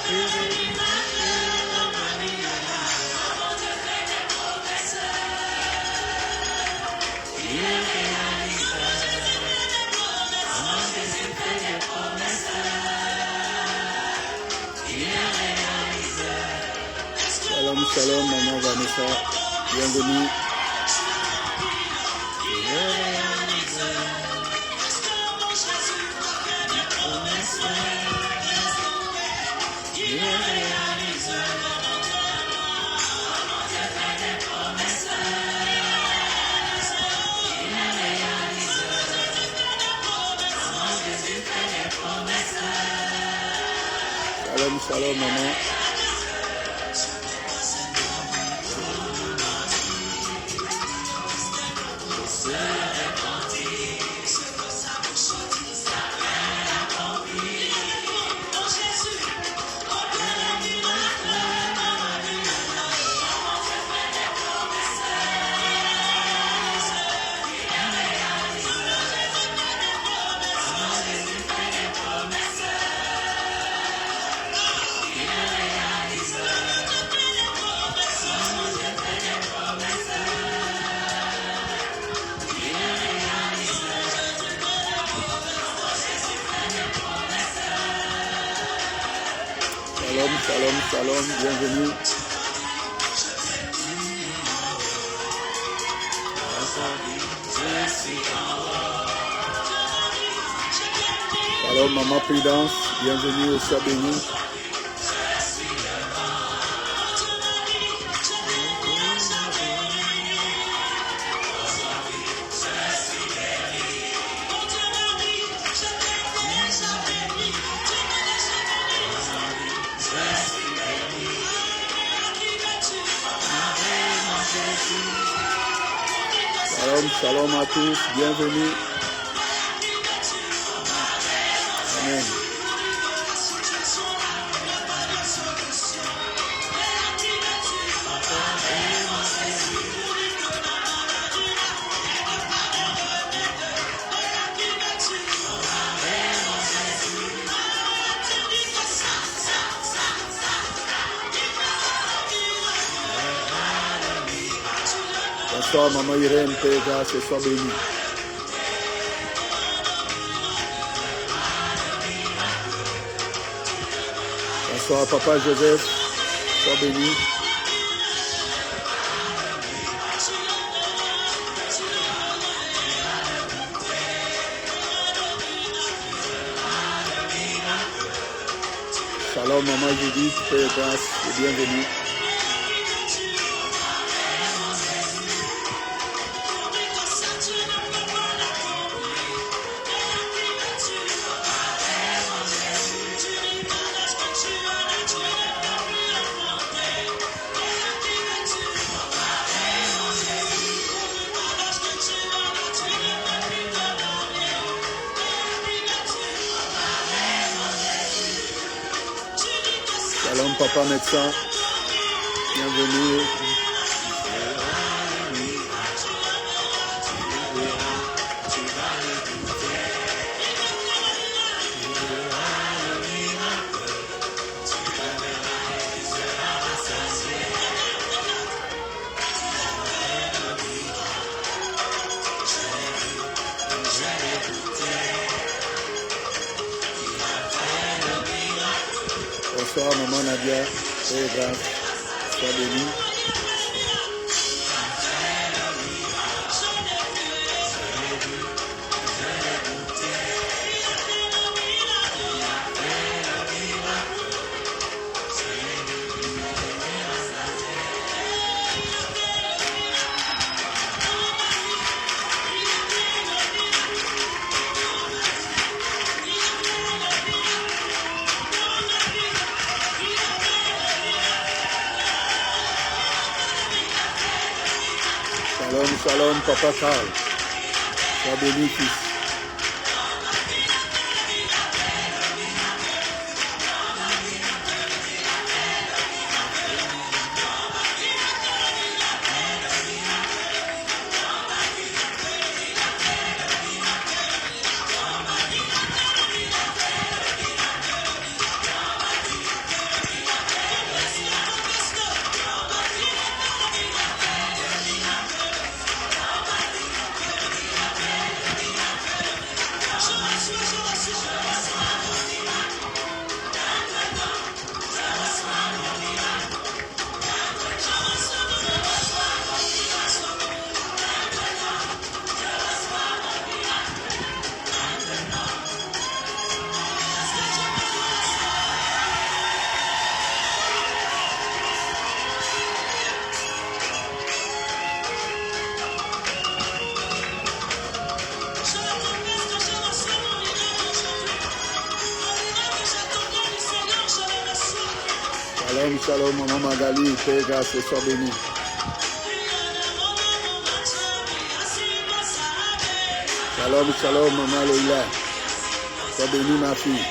Shalom, shalom, maman Vanessa, bienvenue. Shalom, shalom, maman. Shalom, shalom, bienvenue. Shalom, maman Prudence, bienvenue au Soir béni. Shalom à tous, bienvenue. Amen. Bonsoir, maman Irène, Péga, ce soir béni. Bonsoir, papa Joseph, sois béni. Shalom, maman Judith, Péga, et bienvenue. Shalom, papa médecin, bienvenue. Bonsoir, maman Nadia, et grâce, sois bénie. Shalom, papa Charles. Sois béni, fils. Shalom, shalom, maman Magali, paix, grâce et sois béni. Shalom, shalom, maman Leila. Sois béni, ma fille.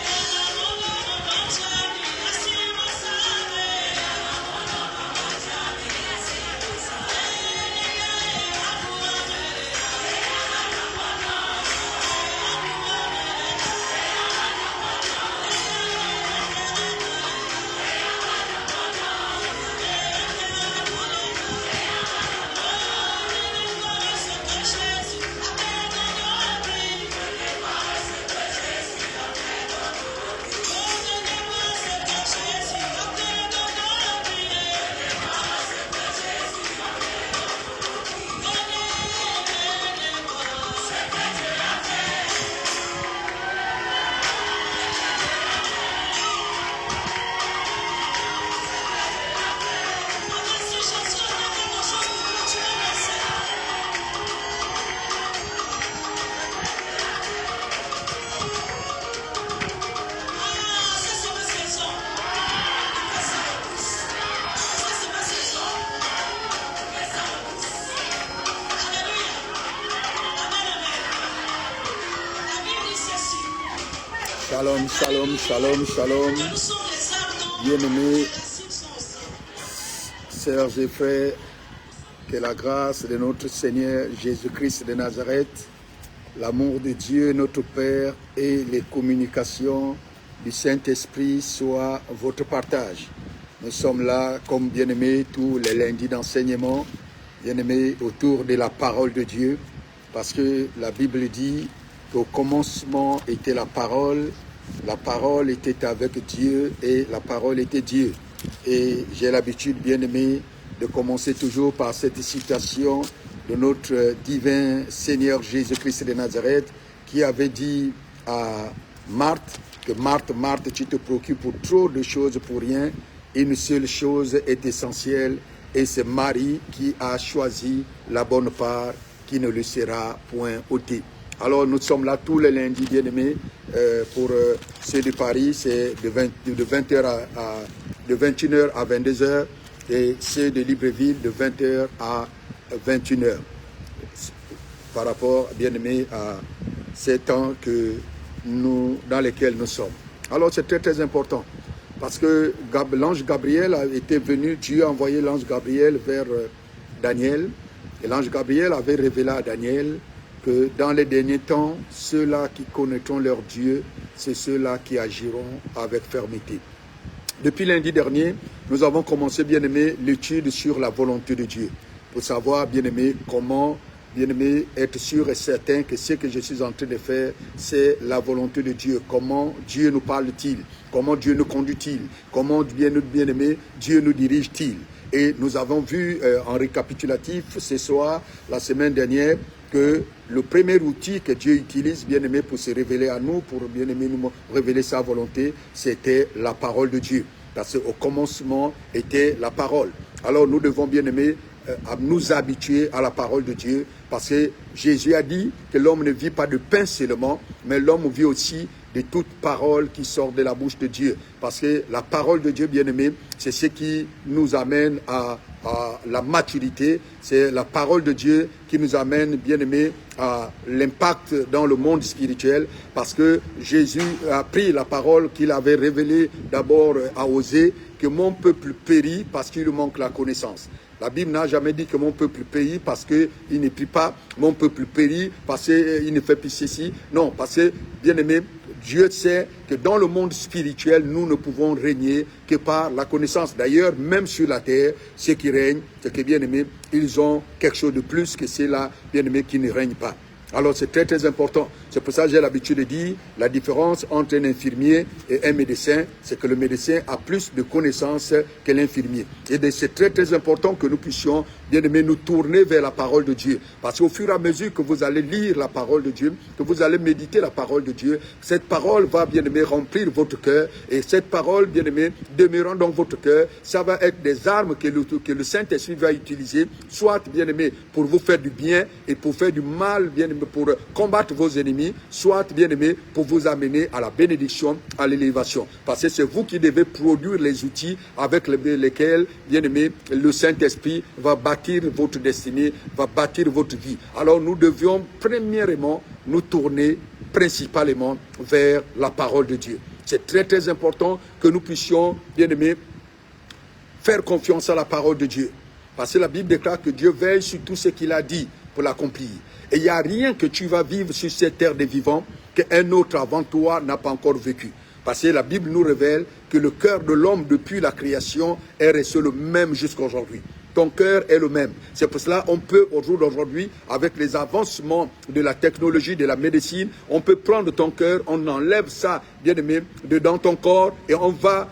Shalom, shalom, shalom, shalom. Bien-aimés, sœurs et frères, que la grâce de notre Seigneur Jésus-Christ de Nazareth, l'amour de Dieu notre Père et les communications du Saint-Esprit soient votre partage. Nous sommes là comme bien-aimés tous les lundis d'enseignement, bien-aimés autour de la parole de Dieu, parce que la Bible dit qu'au commencement était la parole était avec Dieu et la parole était Dieu. Et j'ai l'habitude, bien-aimé, de commencer toujours par cette citation de notre divin Seigneur Jésus-Christ de Nazareth qui avait dit à Marthe que Marthe, Marthe, tu te préoccupes pour trop de choses pour rien. Une seule chose est essentielle et c'est Marie qui a choisi la bonne part qui ne lui sera point ôtée. Alors nous sommes là tous les lundis, bien-aimés, pour ceux de Paris, c'est de 21h à 22h et ceux de Libreville de 20h à 21h. Par rapport, bien-aimés, à ces temps dans lesquels nous sommes. Alors c'est très très important parce que l'ange Gabriel a été venu, Dieu a envoyé l'ange Gabriel vers Daniel et l'ange Gabriel avait révélé à Daniel que dans les derniers temps, ceux-là qui connaîtront leur Dieu, c'est ceux-là qui agiront avec fermeté. Depuis lundi dernier, nous avons commencé, bien-aimé, l'étude sur la volonté de Dieu. Pour savoir, bien-aimé, comment, bien-aimé, être sûr et certain que ce que je suis en train de faire, c'est la volonté de Dieu. Comment Dieu nous parle-t-il? Comment Dieu nous conduit-il? Comment, bien-aimé, Dieu nous dirige-t-il? Et nous avons vu en récapitulatif ce soir, la semaine dernière, que le premier outil que Dieu utilise, bien-aimé, pour se révéler à nous, pour, bien-aimé, nous révéler sa volonté, c'était la parole de Dieu. Parce qu'au commencement était la parole. Alors nous devons, bien-aimé, nous habituer à la parole de Dieu, parce que Jésus a dit que l'homme ne vit pas de pain seulement, mais l'homme vit aussi de toute parole qui sort de la bouche de Dieu. Parce que la parole de Dieu, bien-aimé, c'est ce qui nous amène à la maturité, c'est la parole de Dieu qui nous amène, bien-aimé, à l'impact dans le monde spirituel, parce que Jésus a pris la parole qu'il avait révélée d'abord à Osée, que mon peuple périt parce qu'il lui manque la connaissance. La Bible n'a jamais dit que mon peuple périt parce qu'il ne prie pas, mon peuple périt parce qu'il ne fait plus ceci. Non, parce que, bien-aimé, Dieu sait que dans le monde spirituel, nous ne pouvons régner que par la connaissance. D'ailleurs, même sur la terre, ceux qui règnent, c'est que, bien-aimés, ils ont quelque chose de plus que ceux-là, bien-aimés, qui ne règnent pas. Alors c'est très très important. C'est pour ça que j'ai l'habitude de dire la différence entre un infirmier et un médecin, c'est que le médecin a plus de connaissances que l'infirmier. Et c'est très très important que nous puissions, bien aimé, nous tourner vers la parole de Dieu. Parce qu'au fur et à mesure que vous allez lire la parole de Dieu, que vous allez méditer la parole de Dieu, cette parole va, bien aimé, remplir votre cœur. Et cette parole, bien aimé, demeurant dans votre cœur, ça va être des armes que le Saint-Esprit va utiliser, soit, bien aimé, pour vous faire du bien et pour faire du mal, bien aimé, pour combattre vos ennemis, soit, bien-aimé, pour vous amener à la bénédiction, à l'élévation. Parce que c'est vous qui devez produire les outils avec lesquels, bien-aimé, le Saint-Esprit va bâtir votre destinée, va bâtir votre vie. Alors nous devions premièrement nous tourner principalement vers la parole de Dieu. C'est très très important que nous puissions, bien-aimés, faire confiance à la parole de Dieu. Parce que la Bible déclare que Dieu veille sur tout ce qu'il a dit pour l'accomplir. Et il n'y a rien que tu vas vivre sur cette terre des vivants qu'un autre avant toi n'a pas encore vécu. Parce que la Bible nous révèle que le cœur de l'homme depuis la création est resté le même jusqu'à aujourd'hui. Ton cœur est le même. C'est pour cela qu'on peut, au jour d'aujourd'hui, avec les avancements de la technologie, de la médecine, on peut prendre ton cœur, on enlève ça, bien aimé, dans ton corps et on va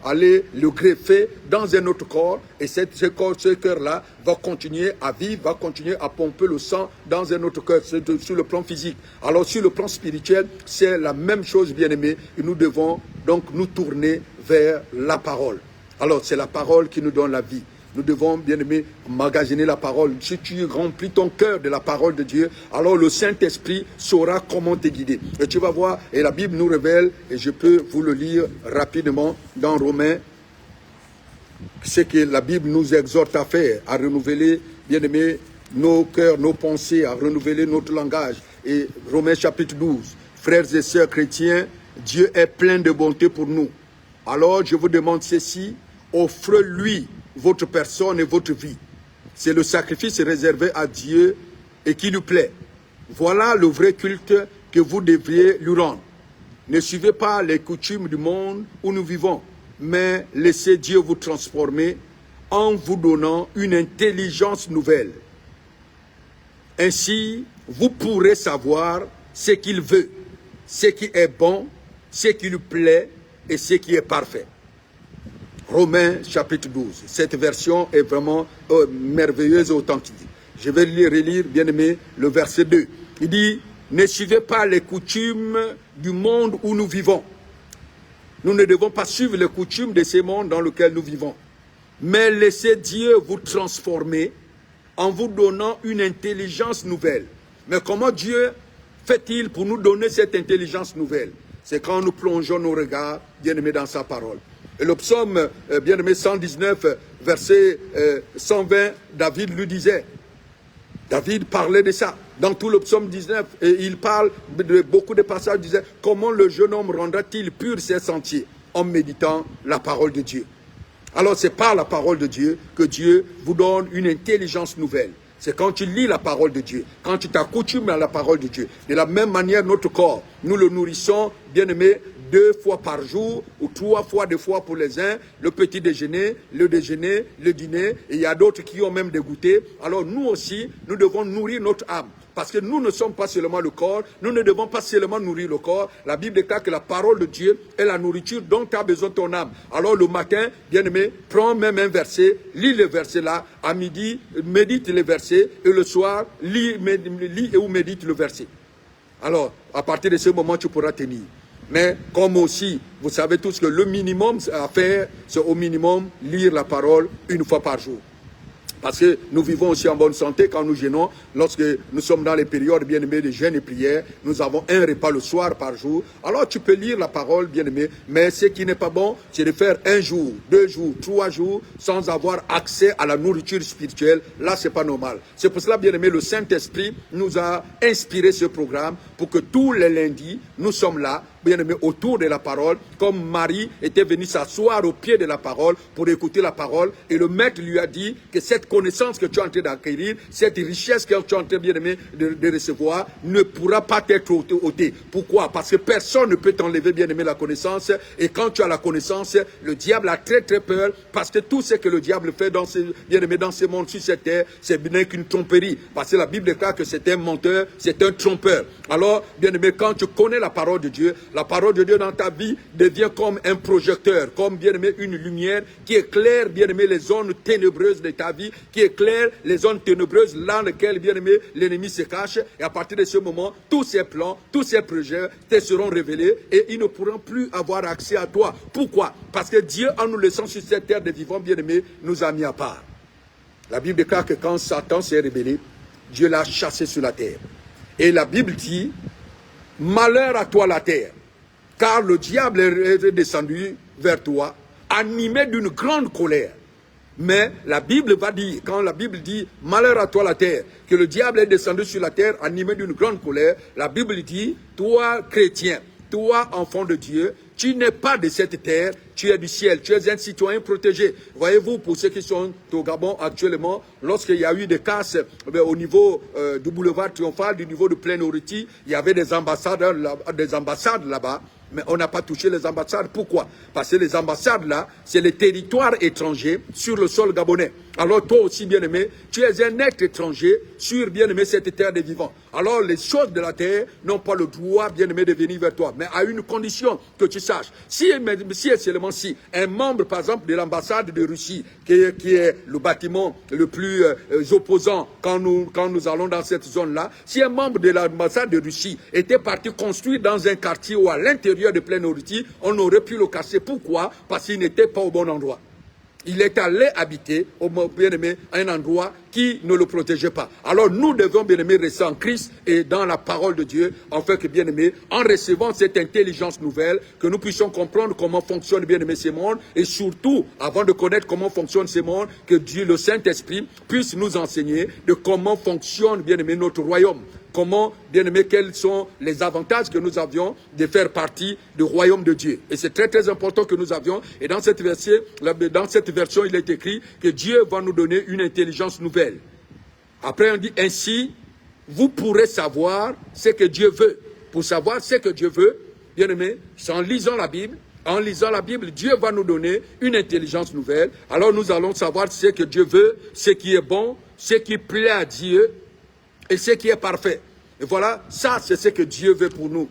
aller le greffer dans un autre corps. Et ce cœur-là va continuer à vivre, va continuer à pomper le sang dans un autre cœur, sur le plan physique. Alors sur le plan spirituel, c'est la même chose, bien aimé. Et nous devons donc nous tourner vers la parole. Alors c'est la parole qui nous donne la vie. Nous devons, bien aimé, magasiner la parole. Si tu remplis ton cœur de la parole de Dieu, alors le Saint-Esprit saura comment te guider. Et tu vas voir, et la Bible nous révèle, et je peux vous le lire rapidement dans Romains, ce que la Bible nous exhorte à faire, à renouveler, bien aimé, nos cœurs, nos pensées, à renouveler notre langage. Et Romains chapitre 12, frères et sœurs chrétiens, Dieu est plein de bonté pour nous. Alors je vous demande ceci, offrez-lui votre personne et votre vie. C'est le sacrifice réservé à Dieu et qui lui plaît. Voilà le vrai culte que vous devriez lui rendre. Ne suivez pas les coutumes du monde où nous vivons, mais laissez Dieu vous transformer en vous donnant une intelligence nouvelle. Ainsi, vous pourrez savoir ce qu'il veut, ce qui est bon, ce qui lui plaît et ce qui est parfait. Romains chapitre 12. Cette version est vraiment merveilleuse et authentique. Je vais relire, bien aimé, le verset 2. Il dit, ne suivez pas les coutumes du monde où nous vivons. Nous ne devons pas suivre les coutumes de ce monde dans lequel nous vivons. Mais laissez Dieu vous transformer en vous donnant une intelligence nouvelle. Mais comment Dieu fait-il pour nous donner cette intelligence nouvelle? C'est quand nous plongeons nos regards, bien aimé, dans sa parole. Et le psaume, bien aimé, 119, verset 120, David lui disait, David parlait de ça, dans tout le psaume 19, et il parle de beaucoup de passages, il disait, comment le jeune homme rendra-t-il pur ses sentiers? En méditant la parole de Dieu. Alors c'est par la parole de Dieu que Dieu vous donne une intelligence nouvelle. C'est quand tu lis la parole de Dieu, quand tu t'accoutumes à la parole de Dieu. De la même manière, notre corps, nous le nourrissons, bien aimé, 2 fois par jour ou 3 fois, 2 fois pour les uns, le petit déjeuner, le dîner, et il y a d'autres qui ont même des goûters. Alors nous aussi, nous devons nourrir notre âme. Parce que nous ne sommes pas seulement le corps, nous ne devons pas seulement nourrir le corps. La Bible déclare que la parole de Dieu est la nourriture dont tu as besoin ton âme. Alors le matin, bien aimé, prends même un verset, lis le verset là, à midi, médite le verset, et le soir, lis et ou médite le verset. Alors, à partir de ce moment, tu pourras tenir. Mais comme aussi, vous savez tous que le minimum à faire, c'est au minimum lire la parole 1 fois par jour. Parce que nous vivons aussi en bonne santé quand nous jeûnons. Lorsque nous sommes dans les périodes bien-aimées de jeûne et prière, nous avons un repas le soir par jour. Alors tu peux lire la parole, bien-aimé, mais ce qui n'est pas bon, c'est de faire 1 jour, 2 jours, 3 jours sans avoir accès à la nourriture spirituelle. Là, c'est pas normal. C'est pour cela, bien-aimé, le Saint-Esprit nous a inspiré ce programme pour que tous les lundis, nous sommes là, bien-aimé, autour de la parole, comme Marie était venue s'asseoir au pied de la parole pour écouter la parole, et le maître lui a dit que cette connaissance que tu es en train d'acquérir, cette richesse que tu es en train, bien-aimé, de recevoir, ne pourra pas être ôtée. Pourquoi? Parce que personne ne peut t'enlever, bien-aimé, la connaissance, et quand tu as la connaissance, le diable a très très peur, parce que tout ce que le diable fait dans ce, bien-aimé, dans ce monde, sur cette terre, c'est bien qu'une tromperie, parce que la Bible déclare que c'est un menteur, c'est un trompeur. Alors, bien-aimé, quand tu connais la parole de Dieu, la parole de Dieu dans ta vie devient comme un projecteur, comme, bien-aimé, une lumière qui éclaire, bien-aimé, les zones ténébreuses de ta vie, qui éclaire les zones ténébreuses dans lesquelles, bien-aimé, l'ennemi se cache. Et à partir de ce moment, tous ces plans, tous ces projets te seront révélés et ils ne pourront plus avoir accès à toi. Pourquoi? Parce que Dieu, en nous laissant sur cette terre de vivants, bien-aimé, nous a mis à part. La Bible déclare que quand Satan s'est rebellé, Dieu l'a chassé sur la terre. Et la Bible dit, malheur à toi la terre, car le diable est descendu vers toi, animé d'une grande colère. Mais la Bible va dire, quand la Bible dit « Malheur à toi la terre », que le diable est descendu sur la terre animé d'une grande colère, la Bible dit « Toi, chrétien, toi, enfant de Dieu, tu n'es pas de cette terre, tu es du ciel, tu es un citoyen protégé. » Voyez-vous, pour ceux qui sont au Gabon actuellement, lorsqu'il y a eu des casses au niveau du boulevard Triomphal, du niveau de Plein-Oriti, il y avait des ambassades là-bas. Mais on n'a pas touché les ambassades. Pourquoi? Parce que les ambassades là, c'est les territoires étrangers sur le sol gabonais. Alors toi aussi, bien-aimé, tu es un être étranger sur, bien-aimé, cette terre des vivants. Alors les choses de la terre n'ont pas le droit, bien-aimé, de venir vers toi. Mais à une condition que tu saches. Si et seulement si un membre, par exemple, de l'ambassade de Russie, qui est le bâtiment le plus opposant quand nous allons dans cette zone-là, si un membre de l'ambassade de Russie était parti construire dans un quartier ou à l'intérieur de Plein-Oriti, on aurait pu le casser. Pourquoi? Parce qu'il n'était pas au bon endroit. Il est allé habiter, bien-aimé, à un endroit qui ne le protégeait pas. Alors nous devons, bien-aimé, rester en Christ et dans la parole de Dieu, afin que, bien-aimé, en recevant cette intelligence nouvelle, que nous puissions comprendre comment fonctionne, bien-aimé, ce monde, et surtout, avant de connaître comment fonctionne ce monde, que Dieu, le Saint-Esprit, puisse nous enseigner de comment fonctionne, bien-aimé, notre royaume. Comment, bien-aimé, quels sont les avantages que nous avions de faire partie du royaume de Dieu. Et c'est très très important que nous avions. Et dans cette version, il est écrit que Dieu va nous donner une intelligence nouvelle. Après, on dit ainsi, vous pourrez savoir ce que Dieu veut. Pour savoir ce que Dieu veut, bien-aimé, c'est en lisant la Bible. En lisant la Bible, Dieu va nous donner une intelligence nouvelle. Alors nous allons savoir ce que Dieu veut, ce qui est bon, ce qui plaît à Dieu, et ce qui est parfait. Et voilà, ça c'est ce que Dieu veut pour nous.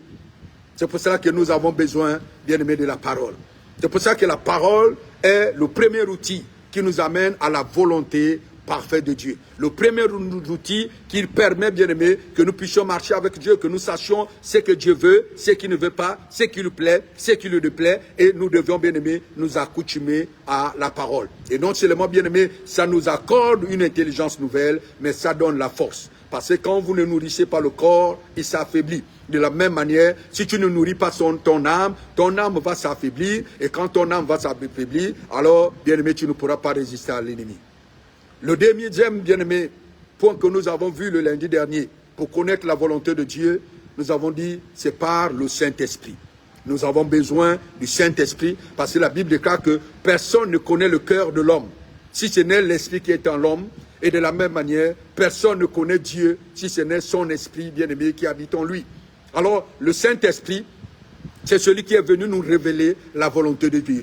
C'est pour cela que nous avons besoin, bien aimé, de la parole. C'est pour ça que la parole est le premier outil qui nous amène à la volonté parfaite de Dieu. Le premier outil qui permet, bien aimé, que nous puissions marcher avec Dieu, que nous sachions ce que Dieu veut, ce qu'il ne veut pas, ce qui lui plaît, ce qui lui déplaît, et nous devons, bien aimé, nous accoutumer à la parole. Et non seulement, bien aimé, ça nous accorde une intelligence nouvelle, mais ça donne la force. Parce que quand vous ne nourrissez pas le corps, il s'affaiblit. De la même manière, si tu ne nourris pas ton âme va s'affaiblir. Et quand ton âme va s'affaiblir, alors, bien-aimé, tu ne pourras pas résister à l'ennemi. Le deuxième, bien-aimé, point que nous avons vu le lundi dernier, pour connaître la volonté de Dieu, nous avons dit, c'est par le Saint-Esprit. Nous avons besoin du Saint-Esprit, parce que la Bible déclare que personne ne connaît le cœur de l'homme, si ce n'est l'Esprit qui est en l'homme. Et de la même manière, personne ne connaît Dieu si ce n'est son esprit bien-aimé qui habite en lui. Alors, le Saint-Esprit, c'est celui qui est venu nous révéler la volonté de Dieu.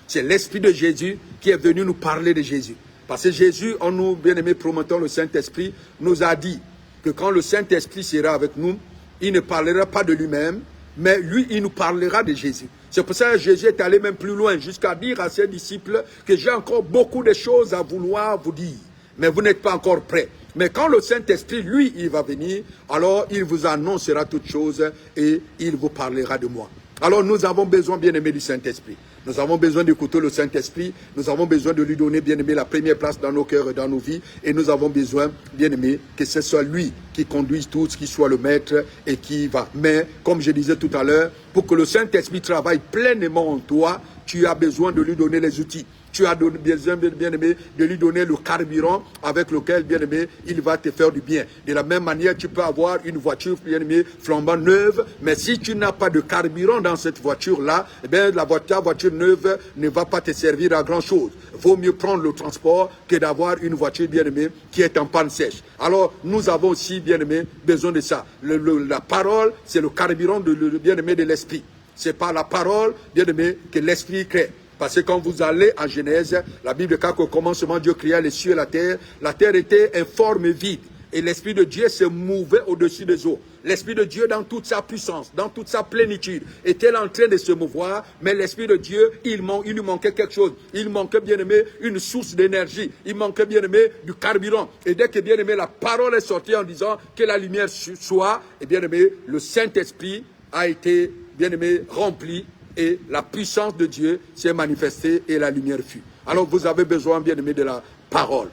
C'est l'Esprit de Jésus qui est venu nous parler de Jésus. Parce que Jésus, en nous, bien-aimés, promettant le Saint-Esprit, nous a dit que quand le Saint-Esprit sera avec nous, il ne parlera pas de lui-même, mais lui, il nous parlera de Jésus. C'est pour ça que Jésus est allé même plus loin, jusqu'à dire à ses disciples que j'ai encore beaucoup de choses à vouloir vous dire. Mais vous n'êtes pas encore prêts. Mais quand le Saint-Esprit, lui, il va venir, alors il vous annoncera toutes choses et il vous parlera de moi. Alors nous avons besoin, bien-aimé, du Saint-Esprit. Nous avons besoin d'écouter le Saint-Esprit. Nous avons besoin de lui donner, bien-aimé, la première place dans nos cœurs et dans nos vies. Et nous avons besoin, bien-aimé, que ce soit lui qui conduise tout, qu'il soit le maître et qui va. Mais, comme je disais tout à l'heure, pour que le Saint-Esprit travaille pleinement en toi, tu as besoin de lui donner les outils. Tu as besoin, bien-aimé, de lui donner le carburant avec lequel, bien-aimé, il va te faire du bien. De la même manière, tu peux avoir une voiture, bien-aimé, flambant neuve, mais si tu n'as pas de carburant dans cette voiture-là, eh bien, la voiture neuve ne va pas te servir à grand-chose. Vaut mieux prendre le transport que d'avoir une voiture, bien-aimé, qui est en panne sèche. Alors, nous avons aussi, bien-aimé, besoin de ça. La parole, c'est le carburant, bien-aimé, de l'esprit. C'est par la parole, bien-aimé, que l'esprit crée. Parce que quand vous allez en Genèse, la Bible dit qu'au commencement, Dieu créa les cieux et la terre. La terre était informe et vide. Et l'Esprit de Dieu se mouvait au-dessus des eaux. L'Esprit de Dieu, dans toute sa puissance, dans toute sa plénitude, était en train de se mouvoir. Mais l'Esprit de Dieu, il lui manquait quelque chose. Il manquait, bien aimé, une source d'énergie. Il manquait, bien aimé, du carburant. Et dès que, bien aimé, la parole est sortie en disant que la lumière soit, et bien aimé, le Saint-Esprit a été, bien aimé, rempli. Et la puissance de Dieu s'est manifestée et la lumière fut. Alors vous avez besoin, bien aimé, de la parole.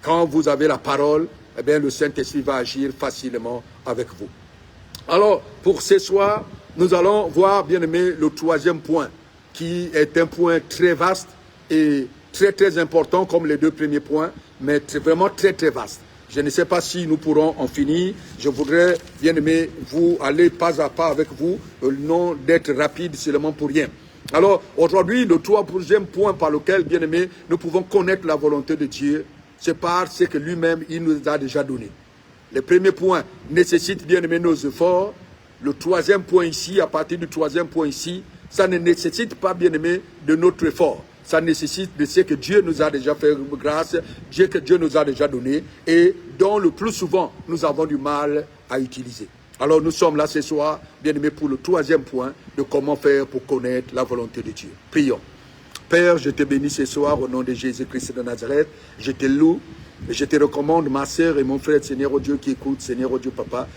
Quand vous avez la parole, eh bien, le Saint-Esprit va agir facilement avec vous. Alors, pour ce soir, nous allons voir, bien aimé, le troisième point, qui est un point très vaste et très, très important, comme les deux premiers points, mais vraiment très, très vaste. Je ne sais pas si nous pourrons en finir. Je voudrais, bien aimé, vous aller pas à pas avec vous, non d'être rapide seulement pour rien. Alors, aujourd'hui, le troisième point par lequel, bien aimé, nous pouvons connaître la volonté de Dieu, c'est par ce que lui-même, il nous a déjà donné. Le premier point nécessite, bien aimé, nos efforts. Le troisième point ici, à partir du troisième point ici, ça ne nécessite pas, bien aimé, de notre effort. Ça nécessite de ce que Dieu nous a déjà fait grâce, que Dieu nous a déjà donné, et dont le plus souvent, nous avons du mal à utiliser. Alors nous sommes là ce soir, bien aimé, pour le troisième point de comment faire pour connaître la volonté de Dieu. Prions. Père, je te bénis ce soir au nom de Jésus-Christ de Nazareth. Je te loue et je te recommande ma sœur et mon frère, Seigneur oh Dieu, qui écoute, Seigneur oh Dieu, Papa,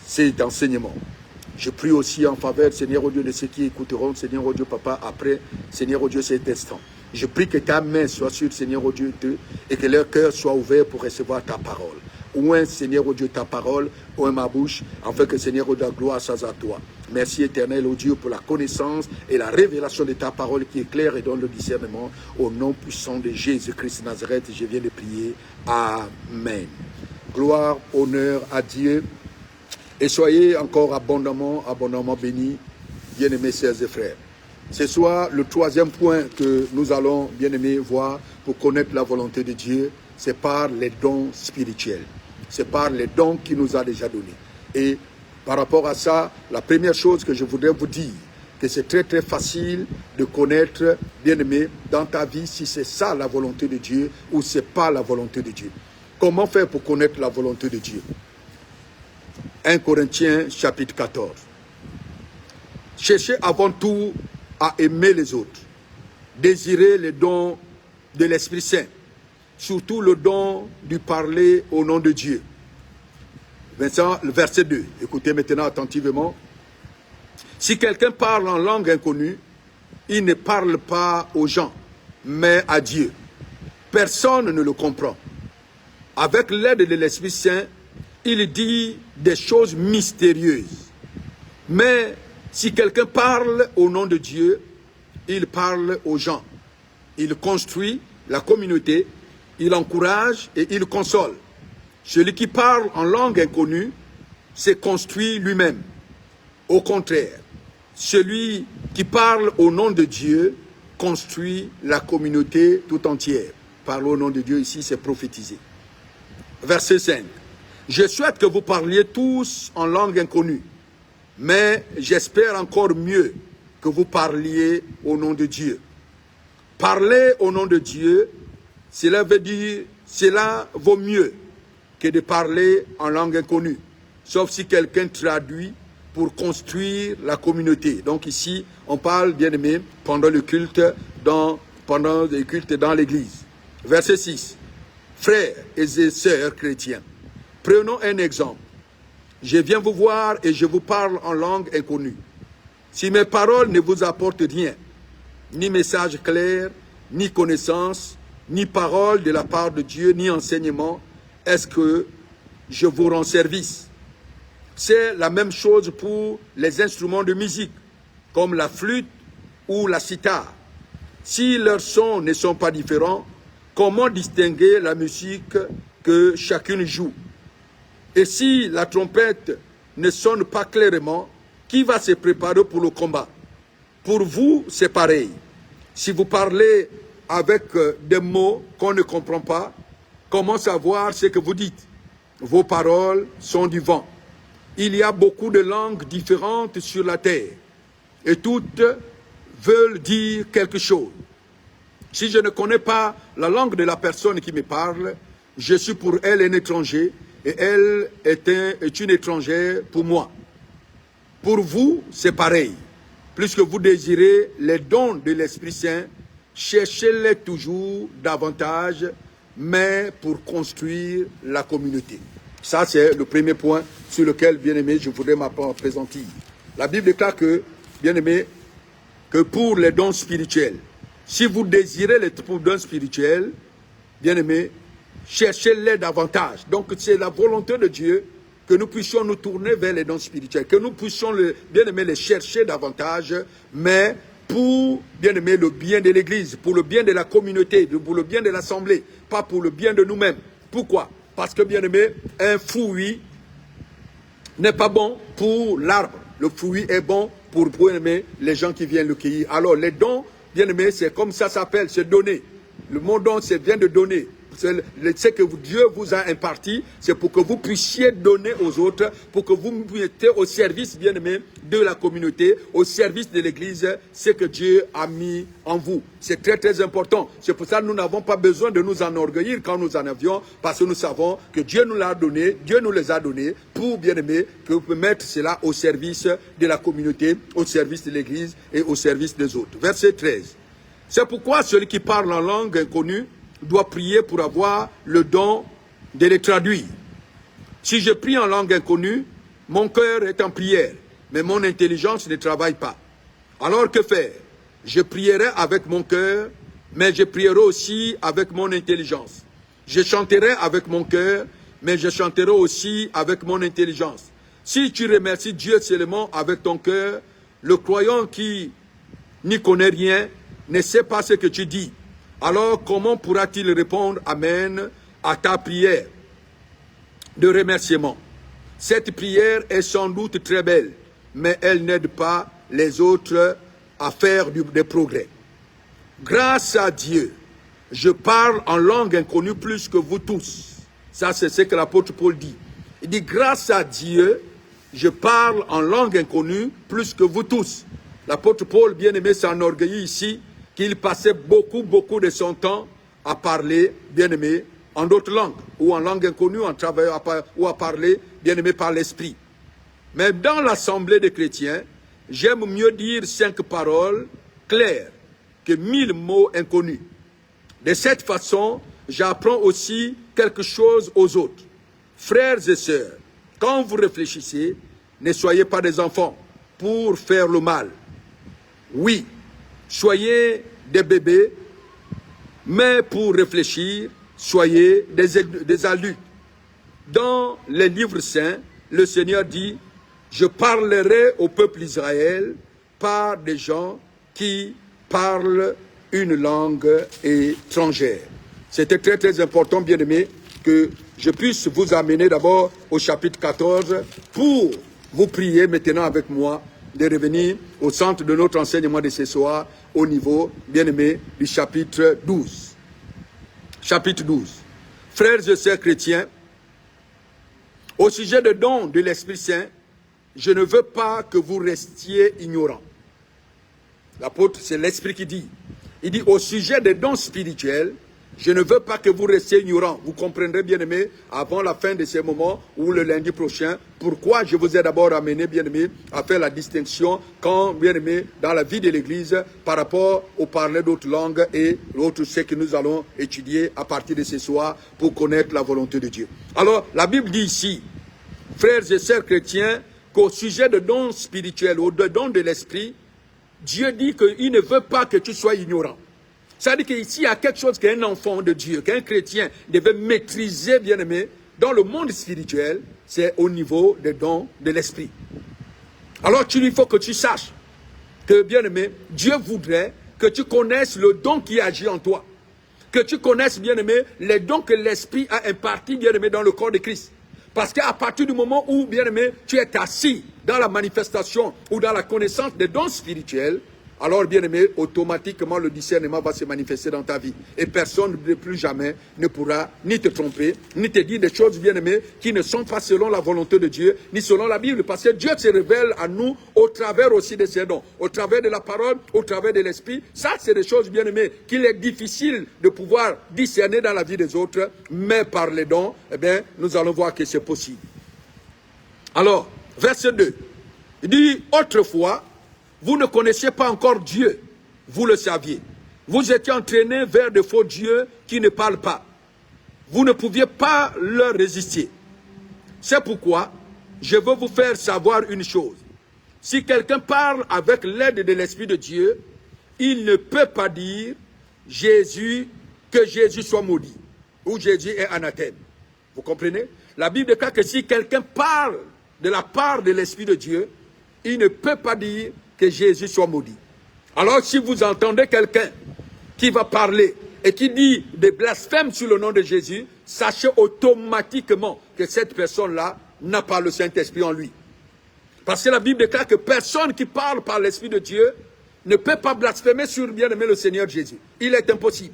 cet enseignement. Je prie aussi en faveur, Seigneur oh Dieu, de ceux qui écouteront, Seigneur oh Dieu, Papa, après, Seigneur oh Dieu, cet instant. Je prie que ta main soit sur, Seigneur oh Dieu, et que leur cœur soit ouvert pour recevoir ta parole. Ouvre, Seigneur oh Dieu, ta parole, ouvre ma bouche, afin que, Seigneur oh Dieu, la gloire soit à toi. Merci éternel, oh Dieu, pour la connaissance et la révélation de ta parole qui est claire et donne le discernement. Au nom puissant de Jésus-Christ de Nazareth, je viens de prier. Amen. Gloire, honneur à Dieu. Et soyez encore abondamment, abondamment bénis, bien-aimés sœurs et frères. Ce soir, le troisième point que nous allons, bien-aimés, voir pour connaître la volonté de Dieu, c'est par les dons spirituels. C'est par les dons qu'il nous a déjà donnés. Et par rapport à ça, la première chose que je voudrais vous dire, que c'est très très facile de connaître, bien-aimé, dans ta vie, si c'est ça la volonté de Dieu ou c'est pas la volonté de Dieu. Comment faire pour connaître la volonté de Dieu? 1 Corinthiens chapitre 14. Cherchez avant tout à aimer les autres, désirer les dons de l'Esprit Saint, surtout le don du parler au nom de Dieu. Verset 2, écoutez maintenant attentivement. Si quelqu'un parle en langue inconnue, il ne parle pas aux gens, mais à Dieu. Personne ne le comprend. Avec l'aide de l'Esprit Saint, il dit des choses mystérieuses. Mais si quelqu'un parle au nom de Dieu, il parle aux gens. Il construit la communauté, il encourage et il console. Celui qui parle en langue inconnue se construit lui-même. Au contraire, celui qui parle au nom de Dieu construit la communauté tout entière. Parler au nom de Dieu ici, c'est prophétiser. Verset 5. Je souhaite que vous parliez tous en langue inconnue, mais j'espère encore mieux que vous parliez au nom de Dieu. Parler au nom de Dieu, cela veut dire, cela vaut mieux que de parler en langue inconnue, sauf si quelqu'un traduit pour construire la communauté. Donc ici, on parle, bien aimé, pendant le culte dans l'église. Verset 6. Frères et sœurs chrétiens, prenons un exemple. Je viens vous voir et je vous parle en langue inconnue. Si mes paroles ne vous apportent rien, ni message clair, ni connaissance, ni parole de la part de Dieu, ni enseignement, est-ce que je vous rends service? C'est la même chose pour les instruments de musique, comme la flûte ou la sitar. Si leurs sons ne sont pas différents, comment distinguer la musique que chacune joue? Et si la trompette ne sonne pas clairement, qui va se préparer pour le combat? Pour vous, c'est pareil. Si vous parlez avec des mots qu'on ne comprend pas, comment savoir ce que vous dites? Vos paroles sont du vent. Il y a beaucoup de langues différentes sur la terre, et toutes veulent dire quelque chose. Si je ne connais pas la langue de la personne qui me parle, je suis pour elle un étranger, et elle est une étrangère pour moi. Pour vous, c'est pareil. Puisque vous désirez les dons de l'Esprit Saint, cherchez-les toujours davantage, mais pour construire la communauté. Ça, c'est le premier point sur lequel, bien aimé, je voudrais m'appesantir. La Bible déclare que, bien aimé, que pour les dons spirituels, si vous désirez les dons spirituels, bien aimé, cherchez-les davantage. Donc, c'est la volonté de Dieu que nous puissions nous tourner vers les dons spirituels, que nous puissions, bien aimé, les chercher davantage, mais pour, bien aimé, le bien de l'Église, pour le bien de la communauté, pour le bien de l'Assemblée, pas pour le bien de nous-mêmes. Pourquoi? Parce que, bien aimé, un fruit n'est pas bon pour l'arbre. Le fruit est bon pour, bien aimé, les gens qui viennent le cueillir. Alors, les dons, bien aimé, c'est comme ça s'appelle, c'est donner. Le mot don, c'est bien de donner. Ce que Dieu vous a imparti, c'est pour que vous puissiez donner aux autres, pour que vous mettez au service, bien aimé, de la communauté, au service de l'Église, ce que Dieu a mis en vous. C'est très très important. C'est pour ça que nous n'avons pas besoin de nous enorgueillir quand nous en avions, parce que nous savons que Dieu nous l'a donné, Dieu nous les a donnés, pour, bien aimé, que vous pouvez mettre cela au service de la communauté, au service de l'Église et au service des autres. Verset 13. C'est pourquoi celui qui parle en langue inconnue doit prier pour avoir le don de les traduire. Si je prie en langue inconnue, mon cœur est en prière, mais mon intelligence ne travaille pas. Alors que faire? Je prierai avec mon cœur, mais je prierai aussi avec mon intelligence. Je chanterai avec mon cœur, mais je chanterai aussi avec mon intelligence. Si tu remercies Dieu seulement avec ton cœur, le croyant qui n'y connaît rien ne sait pas ce que tu dis. Alors, comment pourra-t-il répondre Amen à ta prière de remerciement? Cette prière est sans doute très belle, mais elle n'aide pas les autres à faire des progrès. Grâce à Dieu, je parle en langue inconnue plus que vous tous. Ça, c'est ce que l'apôtre Paul dit. Il dit, grâce à Dieu, je parle en langue inconnue plus que vous tous. L'apôtre Paul, bien aimé, s'enorgueillit ici qu'il passait beaucoup de son temps à parler, bien aimé, en d'autres langues, ou en langue inconnue, ou à parler, bien aimé, par l'esprit. Mais dans l'assemblée des chrétiens, j'aime mieux dire 5 paroles claires que 1000 mots inconnus. De cette façon, j'apprends aussi quelque chose aux autres. Frères et sœurs, quand vous réfléchissez, ne soyez pas des enfants pour faire le mal. Oui, soyez des bébés, mais pour réfléchir, soyez des adultes. Dans les livres saints, le Seigneur dit, je parlerai au peuple d'Israël par des gens qui parlent une langue étrangère. C'était très très important, bien aimé, que je puisse vous amener d'abord au chapitre 14 pour vous prier maintenant avec moi de revenir au centre de notre enseignement de ce soir, au niveau, bien aimé, du chapitre 12. Chapitre 12. Frères et sœurs chrétiens, au sujet de dons de l'Esprit Saint, je ne veux pas que vous restiez ignorants. L'apôtre, c'est l'Esprit qui dit. Il dit, au sujet des dons spirituels, je ne veux pas que vous restiez ignorants. Vous comprendrez, bien aimé, avant la fin de ce moment ou le lundi prochain, pourquoi je vous ai d'abord amené, bien aimé, à faire la distinction, quand, bien aimé, dans la vie de l'Église, par rapport au parler d'autres langues et l'autre, ce que nous allons étudier à partir de ce soir pour connaître la volonté de Dieu. Alors, la Bible dit ici, frères et sœurs chrétiens, qu'au sujet de dons spirituels ou de dons de l'esprit, Dieu dit qu'il ne veut pas que tu sois ignorant. Ça veut dire qu'ici, il y a quelque chose qu'un enfant de Dieu, qu'un chrétien devait maîtriser, bien aimé, dans le monde spirituel, c'est au niveau des dons de l'esprit. Alors, il faut que tu saches que, bien aimé, Dieu voudrait que tu connaisses le don qui agit en toi. Que tu connaisses, bien aimé, les dons que l'esprit a impartis, bien aimé, dans le corps de Christ. Parce qu'à partir du moment où, bien aimé, tu es assis dans la manifestation ou dans la connaissance des dons spirituels, alors, bien aimé, automatiquement, le discernement va se manifester dans ta vie. Et personne, plus jamais, ne pourra ni te tromper, ni te dire des choses, bien aimé, qui ne sont pas selon la volonté de Dieu, ni selon la Bible. Parce que Dieu se révèle à nous au travers aussi de ses dons, au travers de la parole, au travers de l'esprit. Ça, c'est des choses, bien aimé, qu'il est difficile de pouvoir discerner dans la vie des autres, mais par les dons, eh bien, nous allons voir que c'est possible. Alors, verset 2, il dit, autrefois, vous ne connaissiez pas encore Dieu, vous le saviez. Vous étiez entraînés vers de faux dieux qui ne parlent pas. Vous ne pouviez pas leur résister. C'est pourquoi je veux vous faire savoir une chose. Si quelqu'un parle avec l'aide de l'Esprit de Dieu, il ne peut pas dire que Jésus soit maudit ou Jésus est anathème. Vous comprenez? La Bible déclare que si quelqu'un parle de la part de l'Esprit de Dieu, il ne peut pas dire que Jésus soit maudit. Alors si vous entendez quelqu'un qui va parler et qui dit des blasphèmes sur le nom de Jésus, sachez automatiquement que cette personne-là n'a pas le Saint-Esprit en lui. Parce que la Bible déclare que personne qui parle par l'Esprit de Dieu ne peut pas blasphémer sur bien-aimé le Seigneur Jésus. Il est impossible.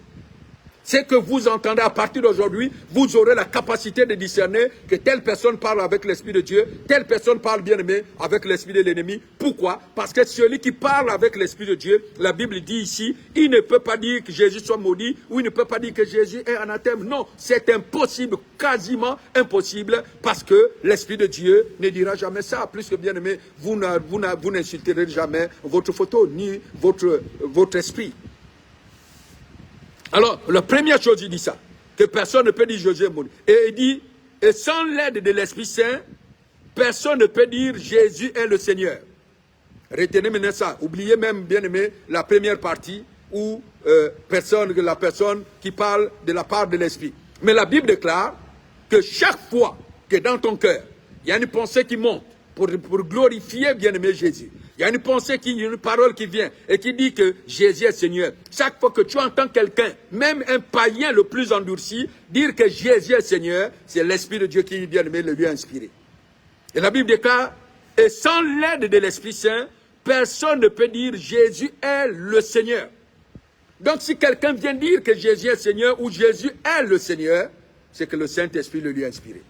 C'est que vous entendez à partir d'aujourd'hui, vous aurez la capacité de discerner que telle personne parle avec l'Esprit de Dieu, telle personne parle bien aimé avec l'Esprit de l'ennemi. Pourquoi? Parce que celui qui parle avec l'Esprit de Dieu, la Bible dit ici, il ne peut pas dire que Jésus soit maudit, ou il ne peut pas dire que Jésus est anathème. Non, c'est impossible, quasiment impossible, parce que l'Esprit de Dieu ne dira jamais ça. Plus que bien aimé, vous n'insulterez jamais votre photo, ni votre esprit. Alors, la première chose, il dit ça, que personne ne peut dire Jésus est maudit. Et il dit, et sans l'aide de l'Esprit Saint, personne ne peut dire Jésus est le Seigneur. Retenez maintenant ça. Oubliez même, bien aimé, la première partie où la personne qui parle de la part de l'Esprit. Mais la Bible déclare que chaque fois que dans ton cœur, il y a une pensée qui monte pour glorifier, bien aimé, Jésus. Il y a une pensée, une parole qui vient et qui dit que Jésus est Seigneur. Chaque fois que tu entends quelqu'un, même un païen le plus endurci, dire que Jésus est Seigneur, c'est l'Esprit de Dieu qui, bien aimé, le lui a inspiré. Et la Bible déclare, et sans l'aide de l'Esprit Saint, personne ne peut dire Jésus est le Seigneur. Donc si quelqu'un vient dire que Jésus est Seigneur ou Jésus est le Seigneur, c'est que le Saint-Esprit le lui a inspiré.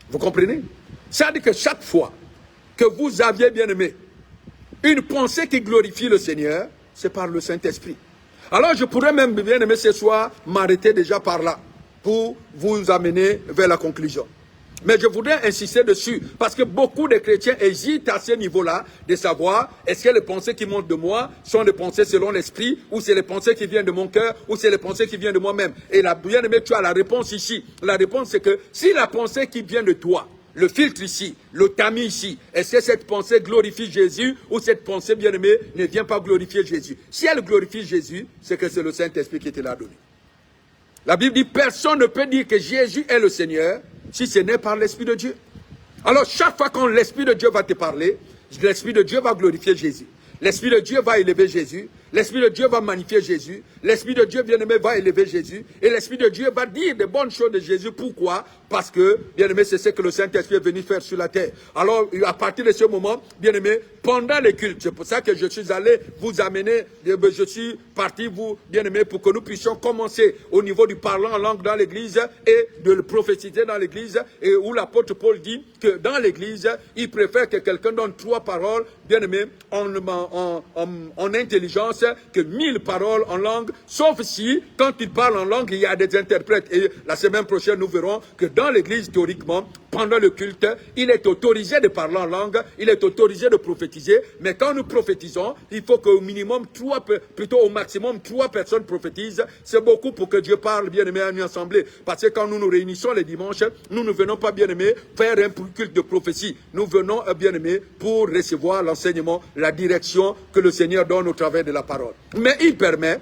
Vous comprenez? Ça veut dire que chaque fois que vous aviez, bien aimé, une pensée qui glorifie le Seigneur, c'est par le Saint-Esprit. Alors je pourrais même, bien aimé, ce soir, m'arrêter déjà par là, pour vous amener vers la conclusion. Mais je voudrais insister dessus, parce que beaucoup de chrétiens hésitent à ce niveau-là, de savoir, est-ce que les pensées qui montent de moi sont des pensées selon l'esprit, ou c'est les pensées qui viennent de mon cœur, ou c'est les pensées qui viennent de moi-même. Et là, bien aimé, tu as la réponse ici. La réponse, c'est que si la pensée qui vient de toi, le filtre ici, le tamis ici, est-ce que cette pensée glorifie Jésus ou cette pensée, bien-aimée, ne vient pas glorifier Jésus? Si elle glorifie Jésus, c'est que c'est le Saint-Esprit qui te l'a donné. La Bible dit, personne ne peut dire que Jésus est le Seigneur si ce n'est par l'Esprit de Dieu. Alors, chaque fois que l'Esprit de Dieu va te parler, l'Esprit de Dieu va glorifier Jésus. L'Esprit de Dieu va élever Jésus. L'Esprit de Dieu va magnifier Jésus. L'Esprit de Dieu, bien-aimé, va élever Jésus. Et l'Esprit de Dieu va dire de bonnes choses de Jésus. Pourquoi? Parce que, bien-aimé, c'est ce que le Saint-Esprit est venu faire sur la terre. Alors, à partir de ce moment, bien-aimé, pendant les cultes, c'est pour ça que je suis allé vous amener, je suis parti, vous, bien-aimé, pour que nous puissions commencer au niveau du parlant en langue dans l'Église et de le prophétiser dans l'Église, et où l'apôtre Paul dit que dans l'Église, il préfère que quelqu'un donne 3 paroles, bien-aimé, en intelligence, que 1000 paroles en langue, sauf si, quand il parle en langue, il y a des interprètes. Et la semaine prochaine, nous verrons que dans l'Église, théoriquement, pendant le culte, il est autorisé de parler en langue, il est autorisé de prophétiser, mais quand nous prophétisons, il faut qu'au minimum 3, plutôt au maximum 3 personnes prophétisent. C'est beaucoup pour que Dieu parle, bien-aimé, à une assemblée. Parce que quand nous nous réunissons les dimanches, nous ne venons pas, bien-aimé, faire un culte de prophétie. Nous venons, bien-aimé, pour recevoir l'enseignement, la direction que le Seigneur donne au travers de la parole. Mais il permet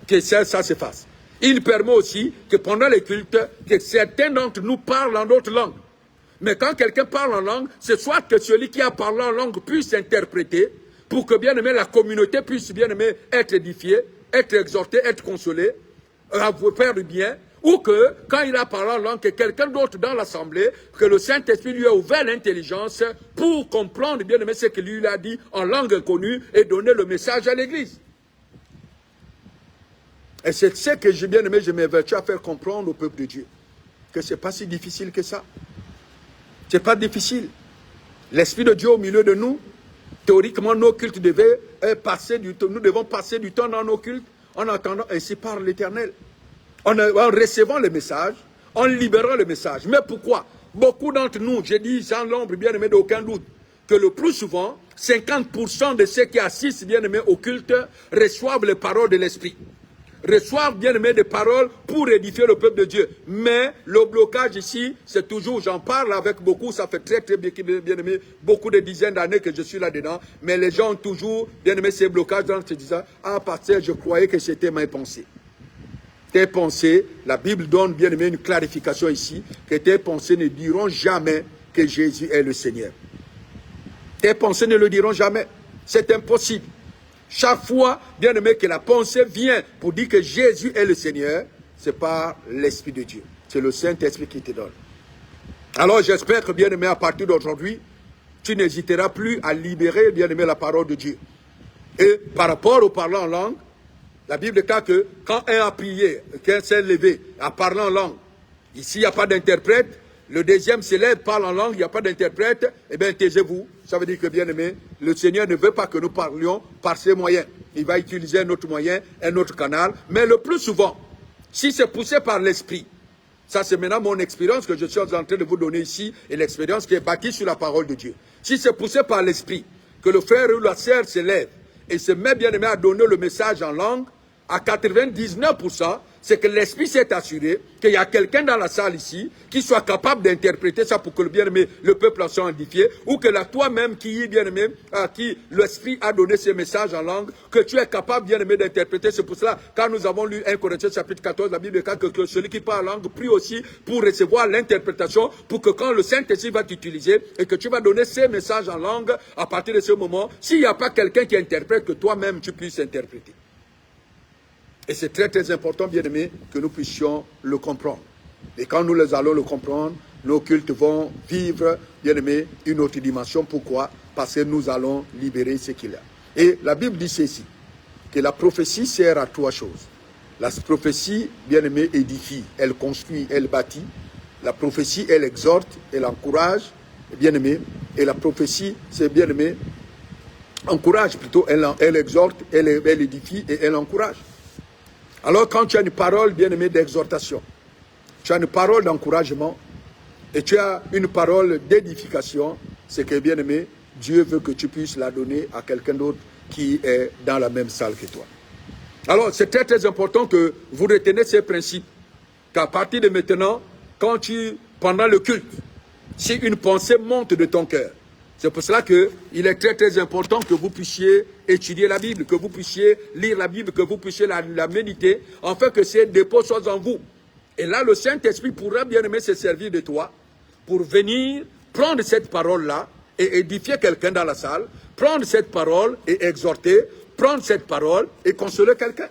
que ça se fasse. Il permet aussi que pendant les cultes, que certains d'entre nous parlent en d'autres langues. Mais quand quelqu'un parle en langue, c'est soit que celui qui a parlé en langue puisse interpréter, pour que, bien aimé, la communauté puisse, bien aimé, être édifiée, être exhortée, être consolée, faire du bien, ou que, quand il a parlé en langue, que quelqu'un d'autre dans l'assemblée, que le Saint-Esprit lui a ouvert l'intelligence pour comprendre, bien aimé, ce que lui a dit en langue inconnue et donner le message à l'Église. Et c'est ce que j'ai bien aimé, je m'évertue à faire comprendre au peuple de Dieu, que ce n'est pas si difficile que ça. Ce n'est pas difficile. L'Esprit de Dieu au milieu de nous, théoriquement, nos cultes devaient passer du temps. Nous devons passer du temps dans nos cultes en attendant ainsi par l'Éternel. En recevant le message, en libérant le message. Mais pourquoi? Beaucoup d'entre nous, j'ai dit sans l'ombre, bien aimé, d'aucun doute, que le plus souvent, 50% de ceux qui assistent, bien aimé, au culte, reçoivent les paroles de l'Esprit. Reçoivent, bien aimé, des paroles pour édifier le peuple de Dieu. Mais le blocage ici, c'est toujours, j'en parle avec beaucoup, ça fait très bien aimé, beaucoup de dizaines d'années que je suis là-dedans, mais les gens ont toujours, bien aimé, ces blocages en se disant, ah, pasteur, je croyais que c'était mes pensées. tes pensées, la Bible donne bien aimé une clarification ici, que tes pensées ne diront jamais que Jésus est le Seigneur. Tes pensées ne le diront jamais. C'est impossible. Chaque fois, bien aimé, que la pensée vient pour dire que Jésus est le Seigneur, c'est pas l'Esprit de Dieu. C'est le Saint-Esprit qui te donne. Alors j'espère que, bien aimé, à partir d'aujourd'hui, tu n'hésiteras plus à libérer, bien aimé, la parole de Dieu. Et par rapport au parlant en langue, la Bible déclare que quand un a prié, qu'un s'est levé, à parler en langue, ici il n'y a pas d'interprète, le deuxième s'élève, parle en langue, il n'y a pas d'interprète, eh bien taisez-vous. Ça veut dire que, bien aimé, le Seigneur ne veut pas que nous parlions par ses moyens. Il va utiliser un autre moyen, un autre canal. Mais le plus souvent, si c'est poussé par l'Esprit, ça c'est maintenant mon expérience que je suis en train de vous donner ici, et l'expérience qui est bâtie sur la parole de Dieu. Si c'est poussé par l'Esprit, que le frère ou la sœur se lève et se met, bien aimé, à donner le message en langue, à 99%, c'est que l'Esprit s'est assuré qu'il y a quelqu'un dans la salle ici qui soit capable d'interpréter ça pour que le bien-aimé, le peuple en soit édifié, ou que là, toi-même qui est bien-aimé, à qui l'Esprit a donné ce message en langue, que tu es capable, bien-aimé, d'interpréter. C'est pour cela, quand nous avons lu 1 Corinthiens chapitre 14, la Bible déclare que celui qui parle en langue prie aussi pour recevoir l'interprétation, pour que quand le Saint-Esprit va t'utiliser et que tu vas donner ces messages en langue, à partir de ce moment, s'il n'y a pas quelqu'un qui interprète, que toi-même tu puisses interpréter. Et c'est très très important, bien aimé, que nous puissions le comprendre. Et quand nous allons le comprendre, nos cultes vont vivre, bien aimé, une autre dimension. Pourquoi? Parce que nous allons libérer ce qu'il y a. Et la Bible dit ceci, que la prophétie sert à trois choses. La prophétie, bien aimé, édifie, elle construit, elle bâtit. La prophétie, elle exhorte, elle encourage, bien aimé. Et la prophétie, c'est bien aimé, encourage plutôt, elle exhorte, elle édifie et elle encourage. Alors quand tu as une parole, bien aimé, d'exhortation, tu as une parole d'encouragement et tu as une parole d'édification, c'est que, bien aimé, Dieu veut que tu puisses la donner à quelqu'un d'autre qui est dans la même salle que toi. Alors c'est très très important que vous retenez ces principes, qu'à partir de maintenant, pendant le culte, si une pensée monte de ton cœur, c'est pour cela qu'il est très très important que vous puissiez étudier la Bible, que vous puissiez lire la Bible, que vous puissiez la méditer, afin que ces dépôts soient en vous. Et là, le Saint-Esprit pourra bien aimer se servir de toi pour venir prendre cette parole-là et édifier quelqu'un dans la salle, prendre cette parole et exhorter, prendre cette parole et consoler quelqu'un.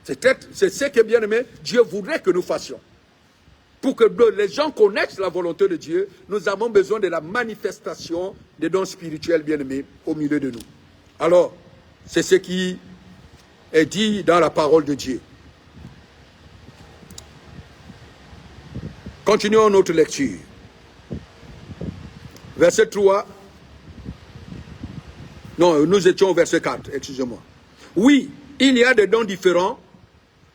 C'est ce que, bien aimé, Dieu voudrait que nous fassions. Pour que les gens connaissent la volonté de Dieu, nous avons besoin de la manifestation des dons spirituels, bien-aimés, au milieu de nous. Alors, c'est ce qui est dit dans la parole de Dieu. Continuons notre lecture. Verset 3. Non, nous étions au verset 4, excusez-moi. Oui, il y a des dons différents,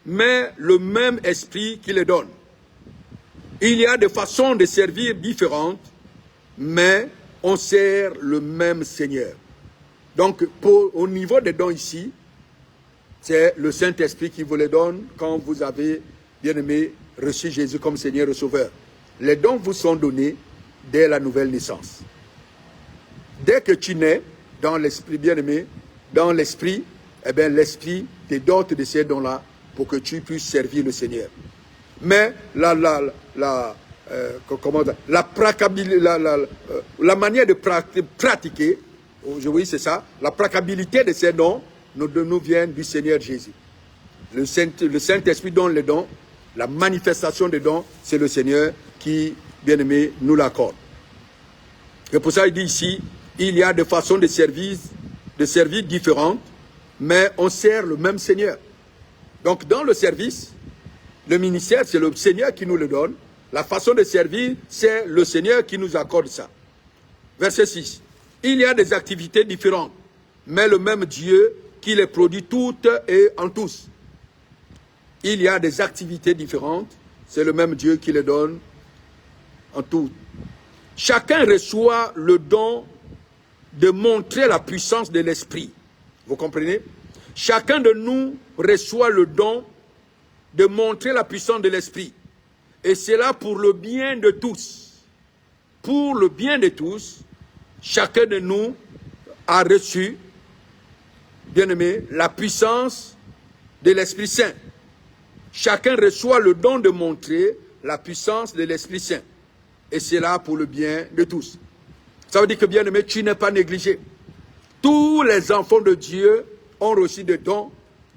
mais le même esprit qui les donne. Il y a des façons de servir différentes, mais on sert le même Seigneur. Donc, au niveau des dons ici, c'est le Saint-Esprit qui vous les donne quand vous avez, bien aimé, reçu Jésus comme Seigneur et Sauveur. Les dons vous sont donnés dès la nouvelle naissance. Dès que tu nais dans l'Esprit, bien aimé, dans l'Esprit, eh bien l'Esprit te dote de ces dons-là pour que tu puisses servir le Seigneur. Mais la manière de pratiquer, oui c'est ça, la praticabilité de ces dons nous vient du Seigneur Jésus. Le Saint-Esprit donne les dons, la manifestation des dons, c'est le Seigneur qui, bien aimé, nous l'accorde. Et pour ça il dit ici, il y a des façons de servir différentes, mais on sert le même Seigneur. Donc dans le service, le ministère, c'est le Seigneur qui nous le donne. La façon de servir, c'est le Seigneur qui nous accorde ça. Verset 6. Il y a des activités différentes, mais le même Dieu qui les produit toutes et en tous. Il y a des activités différentes, c'est le même Dieu qui les donne en tout. Chacun reçoit le don de montrer la puissance de l'Esprit. Vous comprenez? Chacun de nous reçoit le don de montrer la puissance de l'Esprit. Et c'est là pour le bien de tous. Pour le bien de tous, chacun de nous a reçu, bien aimé, la puissance de l'Esprit Saint. chacun reçoit le don de montrer la puissance de l'Esprit Saint. Et c'est là pour le bien de tous. Ça veut dire que, bien-aimé, tu n'es pas négligé. Tous les enfants de Dieu ont reçu des dons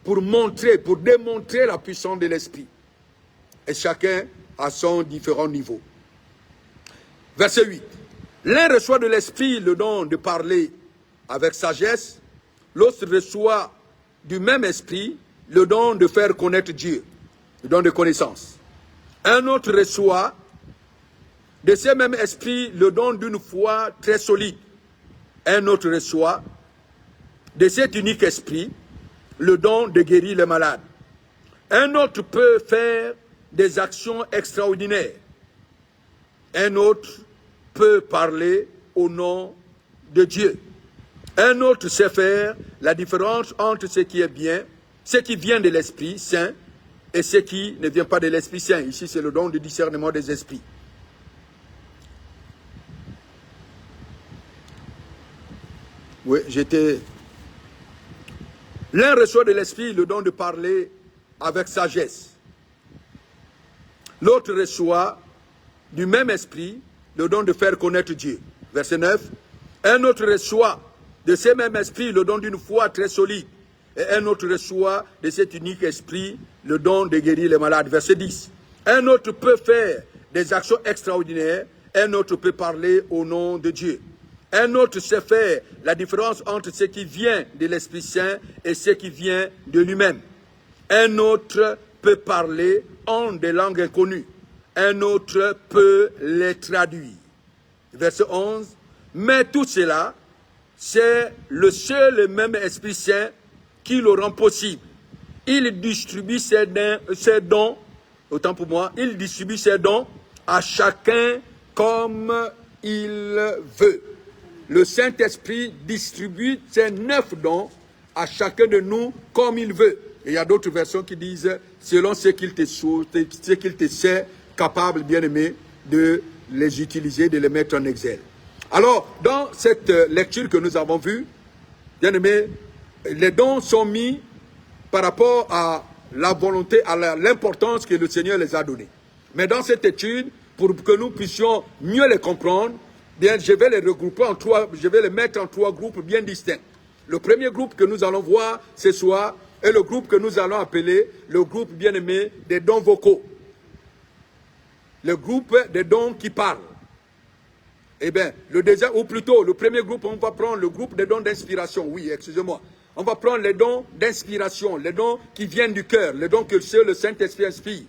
pour montrer, pour démontrer la puissance de l'Esprit. Et chacun à son différent niveau. Verset 8. L'un reçoit de l'Esprit le don de parler avec sagesse, l'autre reçoit du même Esprit le don de faire connaître Dieu, le don de connaissance. Un autre reçoit de ce même Esprit le don d'une foi très solide. Un autre reçoit de cet unique Esprit le don de guérir les malades. Un autre peut faire des actions extraordinaires. Un autre peut parler au nom de Dieu. Un autre sait faire la différence entre ce qui est bien, ce qui vient de l'Esprit Saint et ce qui ne vient pas de l'Esprit Saint. Ici, c'est le don de discernement des esprits. Oui, L'un reçoit de l'Esprit le don de parler avec sagesse. L'autre reçoit du même Esprit le don de faire connaître Dieu. Verset 9. Un autre reçoit de ce même Esprit le don d'une foi très solide. Et un autre reçoit de cet unique Esprit le don de guérir les malades. Verset 10. Un autre peut faire des actions extraordinaires. Un autre peut parler au nom de Dieu. Un autre sait faire la différence entre ce qui vient de l'Esprit Saint et ce qui vient de lui-même. Un autre peut parler en des langues inconnues. Un autre peut les traduire. Verset 11. Mais tout cela, c'est le seul et même Esprit Saint qui le rend possible. Il distribue ses dons, autant pour moi, il distribue ses dons à chacun comme il veut. Le Saint-Esprit distribue ses 9 dons à chacun de nous comme il veut. Et il y a d'autres versions qui disent, selon ce qu'il te sait capable, bien-aimé, de les utiliser, de les mettre en exergue. Alors, dans cette lecture que nous avons vue, bien-aimé, les dons sont mis par rapport à la volonté, à l'importance que le Seigneur les a donnés. Mais dans cette étude, pour que nous puissions mieux les comprendre, bien, je vais les regrouper en trois, je vais les mettre en 3 groupes bien distincts. Le premier groupe que nous allons voir ce soir est le groupe que nous allons appeler le groupe bien-aimé des dons vocaux. Le groupe des dons qui parlent. Eh bien, le deuxième, ou plutôt, le premier groupe, on va prendre le groupe des dons d'inspiration. Oui, excusez-moi. On va prendre les dons d'inspiration, les dons qui viennent du cœur, les dons que seul le Saint-Esprit inspire.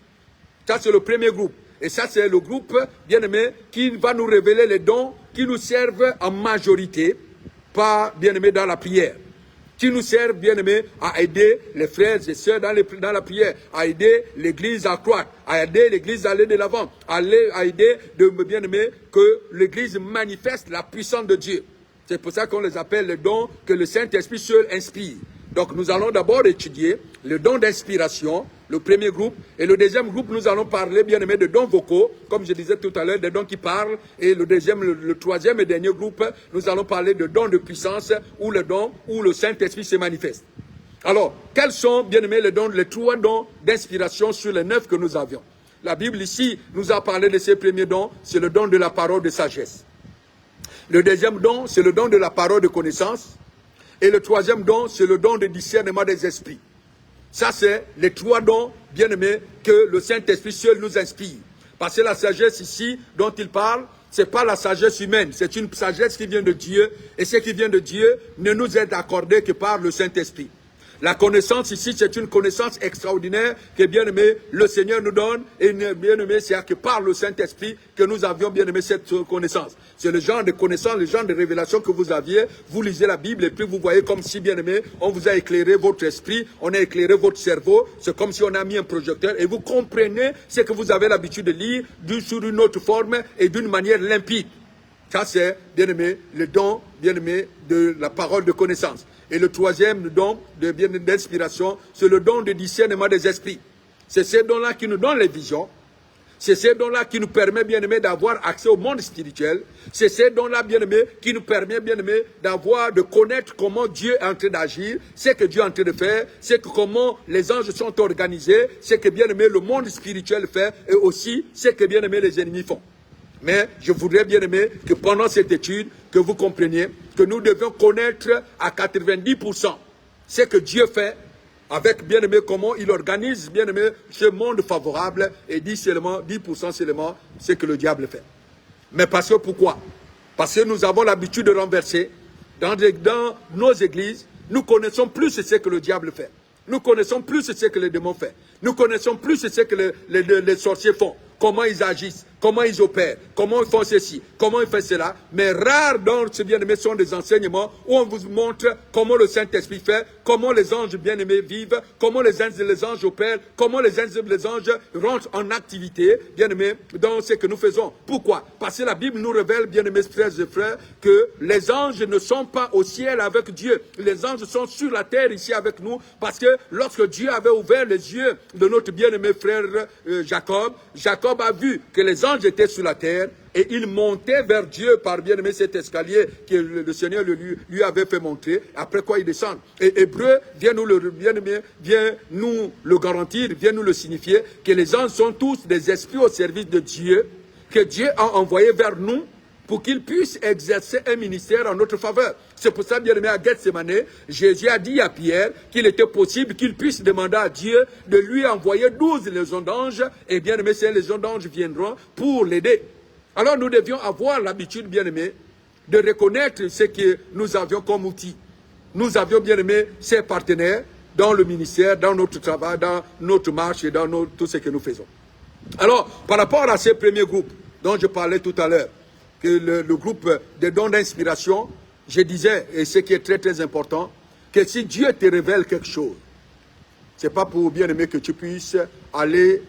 Ça, c'est le premier groupe. Et ça, c'est le groupe, bien-aimé, qui va nous révéler les dons qui nous servent en majorité, pas, bien-aimé, dans la prière. Qui nous servent, bien-aimé, à aider les frères et sœurs dans la prière, à aider l'Église à croître, à aider l'Église à aller de l'avant, à aider, bien-aimé, que l'Église manifeste la puissance de Dieu. C'est pour ça qu'on les appelle les dons que le Saint-Esprit seul inspire. Donc nous allons d'abord étudier le don d'inspiration, le premier groupe, et le deuxième groupe, nous allons parler, bien aimé, de dons vocaux, comme je disais tout à l'heure, des dons qui parlent, et le troisième et dernier groupe, nous allons parler de dons de puissance, ou le don où le Saint-Esprit se manifeste. Alors, quels sont, bien aimé, les 3 dons d'inspiration sur les 9 que nous avions? La Bible ici nous a parlé de ces premiers dons, c'est le don de la parole de sagesse. Le deuxième don, c'est le don de la parole de connaissance. Et le troisième don, c'est le don de discernement des esprits. Ça, c'est les 3 dons, bien-aimés, que le Saint-Esprit seul nous inspire. Parce que la sagesse ici, dont il parle, ce n'est pas la sagesse humaine, c'est une sagesse qui vient de Dieu. Et ce qui vient de Dieu ne nous est accordé que par le Saint-Esprit. La connaissance ici, c'est une connaissance extraordinaire que, bien-aimé, le Seigneur nous donne. Et, bien-aimé, c'est que par le Saint-Esprit que nous avions, bien-aimé, cette connaissance. C'est le genre de connaissance, le genre de révélation que vous aviez. Vous lisez la Bible et puis vous voyez comme si, bien-aimé, on vous a éclairé votre esprit, on a éclairé votre cerveau. C'est comme si on a mis un projecteur et vous comprenez ce que vous avez l'habitude de lire sous une autre forme et d'une manière limpide. Ça, c'est, bien-aimé, le don, bien-aimé, de la parole de connaissance. Et le troisième don d'inspiration, c'est le don de discernement des esprits. C'est ces dons-là qui nous donnent les visions. C'est ces dons-là qui nous permettent, bien-aimés, d'avoir accès au monde spirituel. C'est ces dons-là, bien-aimés, qui nous permettent, bien-aimés, de connaître comment Dieu est en train d'agir, ce que Dieu est en train de faire, c'est que comment les anges sont organisés, c'est que, bien-aimés, le monde spirituel fait, et aussi ce que, bien-aimés, les ennemis font. Mais je voudrais, bien-aimés, que pendant cette étude, que vous compreniez que nous devons connaître à 90% ce que Dieu fait, avec, bien-aimé, comment il organise, bien-aimé, ce monde favorable, et 10% seulement, ce que le diable fait. Mais parce que pourquoi? Parce que nous avons l'habitude de renverser. Dans nos églises, nous connaissons plus ce que le diable fait. Nous connaissons plus ce que les démons font. Nous connaissons plus ce que les sorciers font. Comment ils agissent, comment ils opèrent, comment ils font ceci, comment ils font cela. Mais rares dans ce bien-aimé sont des enseignements où on vous montre comment le Saint-Esprit fait, comment les anges bien-aimés vivent, comment les anges opèrent, comment les anges rentrent en activité, bien-aimés, dans ce que nous faisons. Pourquoi? Parce que la Bible nous révèle, bien-aimés frères et frères, que les anges ne sont pas au ciel avec Dieu. Les anges sont sur la terre ici avec nous, parce que lorsque Dieu avait ouvert les yeux de notre bien-aimé frère Jacob a vu que les anges étaient sur la terre et il montait vers Dieu par bien-aimé cet escalier que le Seigneur lui avait fait montrer, après quoi il descend. Et Hébreu vient nous le garantir, vient nous le signifier, que les anges sont tous des esprits au service de Dieu, que Dieu a envoyé vers nous pour qu'ils puissent exercer un ministère en notre faveur. C'est pour ça, bien-aimé, à Gethsemane, Jésus a dit à Pierre qu'il était possible qu'il puisse demander à Dieu de lui envoyer 12 légions d'anges, et bien-aimé, ces légions d'anges viendront pour l'aider. Alors nous devions avoir l'habitude, bien-aimé, de reconnaître ce que nous avions comme outil. Nous avions, bien-aimé, ces partenaires dans le ministère, dans notre travail, dans notre marche et dans tout ce que nous faisons. Alors, par rapport à ces premiers groupes dont je parlais tout à l'heure, que le groupe des dons d'inspiration, je disais, et ce qui est très très important, que si Dieu te révèle quelque chose, c'est pas pour bien aimer que tu puisses aller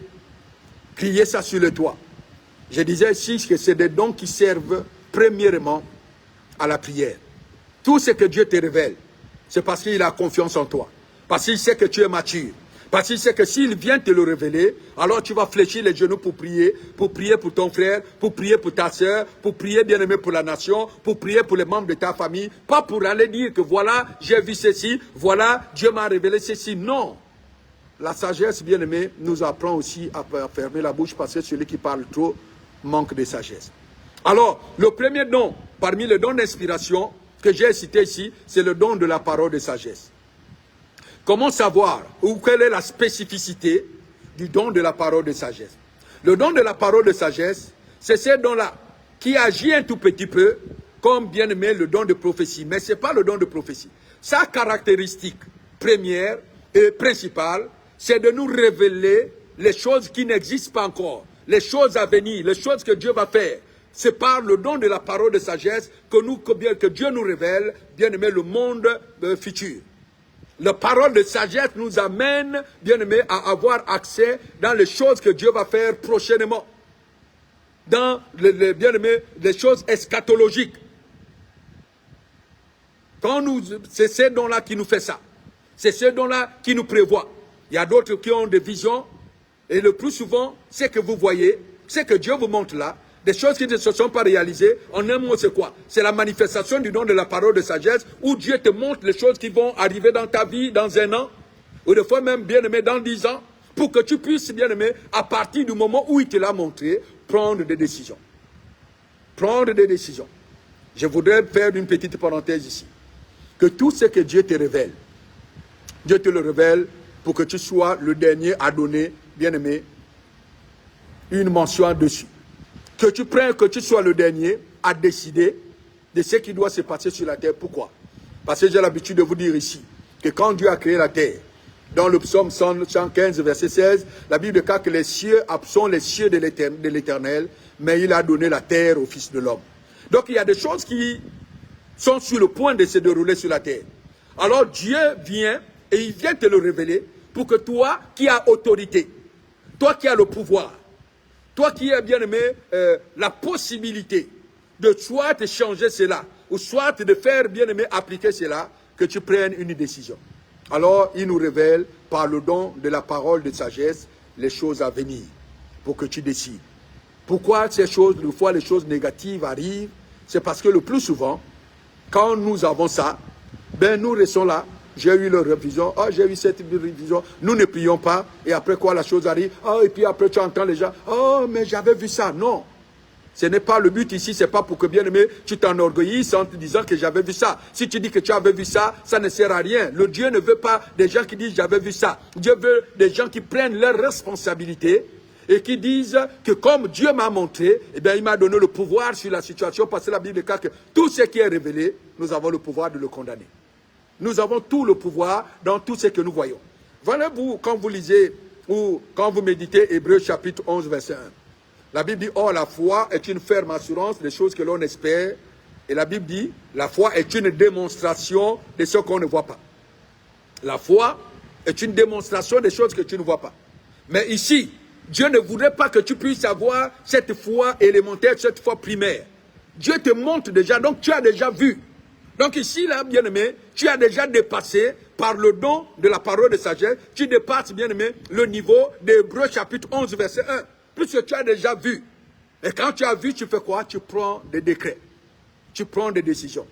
crier ça sur le toit. Je disais ici que c'est des dons qui servent premièrement à la prière. Tout ce que Dieu te révèle, c'est parce qu'il a confiance en toi, parce qu'il sait que tu es mature. Parce qu'il sait que s'il vient te le révéler, alors tu vas fléchir les genoux pour prier pour ton frère, pour prier pour ta soeur, pour prier bien-aimé pour la nation, pour prier pour les membres de ta famille, pas pour aller dire que voilà, j'ai vu ceci, voilà, Dieu m'a révélé ceci. Non. La sagesse, bien-aimé, nous apprend aussi à fermer la bouche parce que celui qui parle trop manque de sagesse. Alors, le premier don, parmi les dons d'inspiration que j'ai cité ici, c'est le don de la parole de sagesse. Comment savoir ou quelle est la spécificité du don de la parole de sagesse? Le don de la parole de sagesse, c'est ce don-là qui agit un tout petit peu comme bien aimé le don de prophétie. Mais ce n'est pas le don de prophétie. Sa caractéristique première et principale, c'est de nous révéler les choses qui n'existent pas encore, les choses à venir, les choses que Dieu va faire. C'est par le don de la parole de sagesse que Dieu nous révèle, bien aimé, le monde futur. La parole de sagesse nous amène, bien aimé, à avoir accès dans les choses que Dieu va faire prochainement. Dans, bien aimé, les choses eschatologiques. C'est ce don-là qui nous fait ça. C'est ce don-là qui nous prévoit. Il y a d'autres qui ont des visions. Et le plus souvent, ce que vous voyez, ce que Dieu vous montre là, des choses qui ne se sont pas réalisées, en un mot, c'est quoi? C'est la manifestation du don de la parole de sagesse, où Dieu te montre les choses qui vont arriver dans ta vie dans 1 an, ou des fois même, bien aimé, dans 10 ans, pour que tu puisses, bien aimé, à partir du moment où il te l'a montré, prendre des décisions. Prendre des décisions. Je voudrais faire une petite parenthèse ici. Que tout ce que Dieu te révèle, Dieu te le révèle pour que tu sois le dernier à donner, bien aimé, une mention dessus. Que tu prennes, que tu sois le dernier à décider de ce qui doit se passer sur la terre. Pourquoi? Parce que j'ai l'habitude de vous dire ici que quand Dieu a créé la terre, dans le psaume 115, verset 16, la Bible déclare que les cieux sont les cieux de l'Éternel, mais il a donné la terre au Fils de l'homme. Donc il y a des choses qui sont sur le point de se dérouler sur la terre. Alors Dieu vient et il vient te le révéler pour que toi qui as autorité, toi qui as le pouvoir, toi qui as bien aimé la possibilité de soit de changer cela, ou soit de faire bien aimé appliquer cela, que tu prennes une décision. Alors, il nous révèle par le don de la parole de sagesse les choses à venir. pour que tu décides. Pourquoi ces choses, des fois les choses négatives arrivent? C'est parce que le plus souvent, quand nous avons ça, ben nous restons là. J'ai eu leur révision, oh, j'ai eu cette révision, nous ne prions pas, et après quoi la chose arrive, oh, et puis après tu entends les gens, oh, mais j'avais vu ça. Non, ce n'est pas le but ici, c'est pas pour que, bien aimé, tu t'enorgueillisses en te disant que j'avais vu ça. Si tu dis que tu avais vu ça, ça ne sert à rien. Le Dieu ne veut pas des gens qui disent j'avais vu ça. Dieu veut des gens qui prennent leurs responsabilités et qui disent que comme Dieu m'a montré, eh bien il m'a donné le pouvoir sur la situation, parce que la Bible déclare que tout ce qui est révélé, nous avons le pouvoir de le condamner. Nous avons tout le pouvoir dans tout ce que nous voyons. Voilà, vous, quand vous lisez ou quand vous méditez Hébreux chapitre 11, verset 1. La Bible dit, oh, la foi est une ferme assurance des choses que l'on espère. Et la Bible dit, la foi est une démonstration de ce qu'on ne voit pas. La foi est une démonstration des choses que tu ne vois pas. Mais ici, Dieu ne voudrait pas que tu puisses avoir cette foi élémentaire, cette foi primaire. Dieu te montre déjà, donc tu as déjà vu. Donc ici, là, bien-aimé, tu as déjà dépassé par le don de la parole de sagesse, tu dépasses, bien-aimé, le niveau d'Hébreux chapitre 11, verset 1. Puisque tu as déjà vu. Et quand tu as vu, tu fais quoi? Tu prends des décrets. Tu prends des décisions.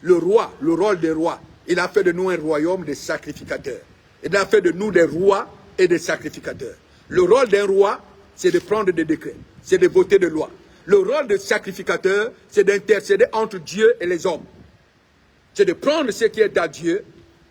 Le roi, le rôle des rois, il a fait de nous un royaume de sacrificateurs. Il a fait de nous des rois et des sacrificateurs. Le rôle d'un roi, c'est de prendre des décrets. C'est de voter des lois. Le rôle de sacrificateur, c'est d'intercéder entre Dieu et les hommes. C'est de prendre ce qui est à Dieu,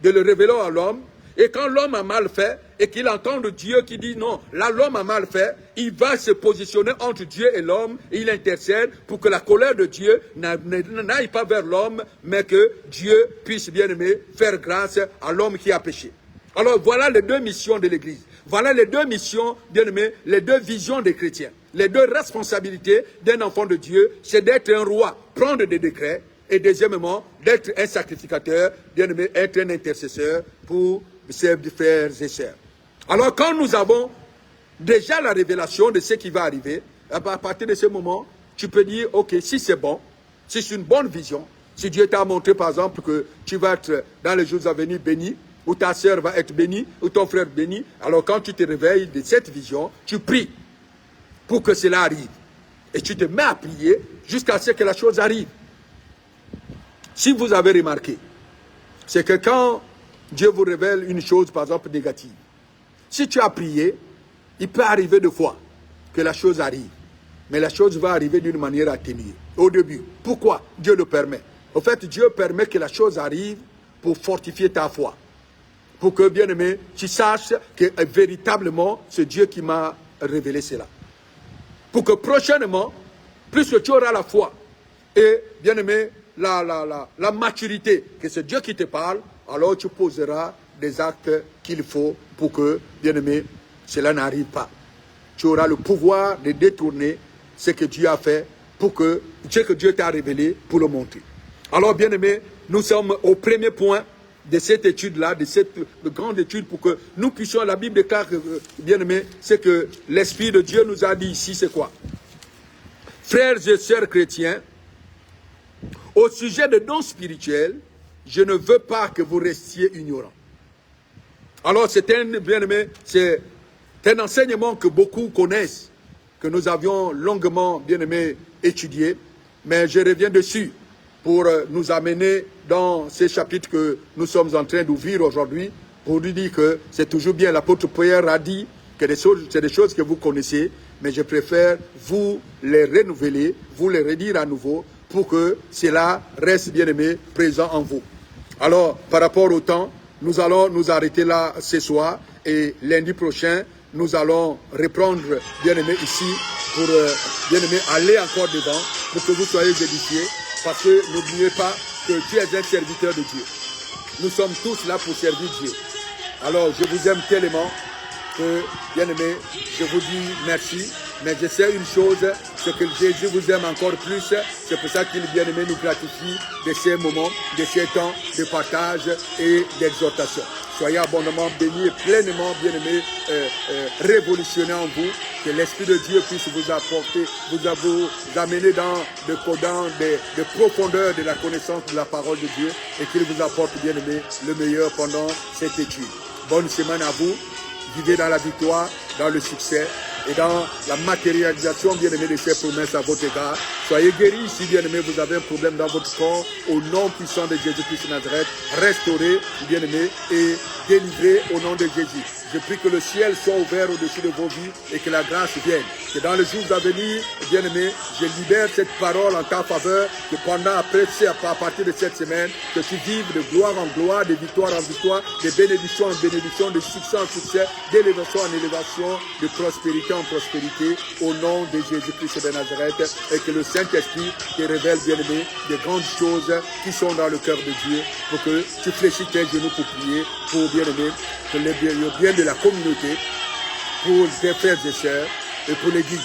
de le révéler à l'homme, et quand l'homme a mal fait, et qu'il entend de Dieu qui dit non, là l'homme a mal fait, il va se positionner entre Dieu et l'homme, et il intercède pour que la colère de Dieu n'aille pas vers l'homme, mais que Dieu puisse, bien aimé, faire grâce à l'homme qui a péché. Alors voilà les deux missions de l'Église. Voilà les deux missions, bien aimé, les deux visions des chrétiens. Les deux responsabilités d'un enfant de Dieu, c'est d'être un roi, prendre des décrets, et deuxièmement, d'être un sacrificateur, bien aimé, être un intercesseur pour ses frères et sœurs. Alors quand nous avons déjà la révélation de ce qui va arriver, à partir de ce moment, tu peux dire, ok, si c'est bon, si c'est une bonne vision, si Dieu t'a montré par exemple que tu vas être dans les jours à venir béni, ou ta sœur va être bénie, ou ton frère béni, alors quand tu te réveilles de cette vision, tu pries pour que cela arrive. Et tu te mets à prier jusqu'à ce que la chose arrive. Si vous avez remarqué, c'est que quand Dieu vous révèle une chose, par exemple, négative, si tu as prié, il peut arriver deux fois que la chose arrive. Mais la chose va arriver d'une manière atténuée, au début. Pourquoi? Dieu le permet. En fait, Dieu permet que la chose arrive pour fortifier ta foi. Pour que, bien aimé, tu saches que véritablement, c'est Dieu qui m'a révélé cela. Pour que prochainement, plus que tu auras la foi, et, bien aimé, la maturité, que c'est Dieu qui te parle, alors tu poseras des actes qu'il faut pour que, bien aimé, cela n'arrive pas. Tu auras le pouvoir de détourner ce que Dieu a fait pour que, ce que Dieu t'a révélé pour le montrer. Alors, bien aimé, nous sommes au premier point de cette étude-là, de cette grande étude pour que nous puissions, la Bible déclare, bien aimé, c'est que l'Esprit de Dieu nous a dit ici, c'est quoi? Frères et sœurs chrétiens, au sujet de dons spirituels, je ne veux pas que vous restiez ignorants. Alors c'est un, bien aimé, c'est un enseignement que beaucoup connaissent, que nous avions longuement, bien aimé, étudié, mais je reviens dessus pour nous amener dans ces chapitres que nous sommes en train d'ouvrir aujourd'hui, pour lui dire que c'est toujours bien, l'apôtre Pierre a dit que c'est des choses que vous connaissez, mais je préfère vous les renouveler, vous les redire à nouveau, pour que cela reste, bien aimé, présent en vous. Alors, par rapport au temps, nous allons nous arrêter là ce soir, et lundi prochain, nous allons reprendre, bien aimé, ici, pour, bien aimé, aller encore devant, pour que vous soyez édifiés, parce que n'oubliez pas que tu es un serviteur de Dieu. Nous sommes tous là pour servir Dieu. Alors, je vous aime tellement que, bien aimé, je vous dis merci. Mais je sais une chose, c'est que Jésus vous aime encore plus. C'est pour ça qu'il, bien aimé, nous gratifie de ces moments, de ces temps de partage et d'exhortation. Soyez abondamment bénis et pleinement, bien aimés, révolutionnés en vous. Que l'Esprit de Dieu puisse vous apporter, vous amener dans des profondeurs de la connaissance de la parole de Dieu et qu'il vous apporte, bien aimé, le meilleur pendant cette étude. Bonne semaine à vous. Vivez dans la victoire, dans le succès. et dans la matérialisation, bien-aimé, de ces promesses à votre égard. Soyez guéris si, bien-aimé, vous avez un problème dans votre corps. Au nom puissant de Jésus-Christ de Nazareth, restaurez, bien-aimé, et délivrez au nom de Jésus. Je prie que le ciel soit ouvert au-dessus de vos vies et que la grâce vienne. Que dans les jours à venir, bien-aimé, je libère cette parole en ta faveur, que pendant, à partir de cette semaine, que tu vives de gloire en gloire, de victoire en victoire, de bénédiction en bénédiction, de succès en succès, d'élévation en élévation, de prospérité en prospérité, au nom de Jésus-Christ de Nazareth, et que le Saint-Esprit te révèle, bien-aimé, des grandes choses qui sont dans le cœur de Dieu, pour que tu fléchis tes genoux pour prier, pour, bien-aimé, que le bien de la communauté, pour tes frères et sœurs et pour l'église.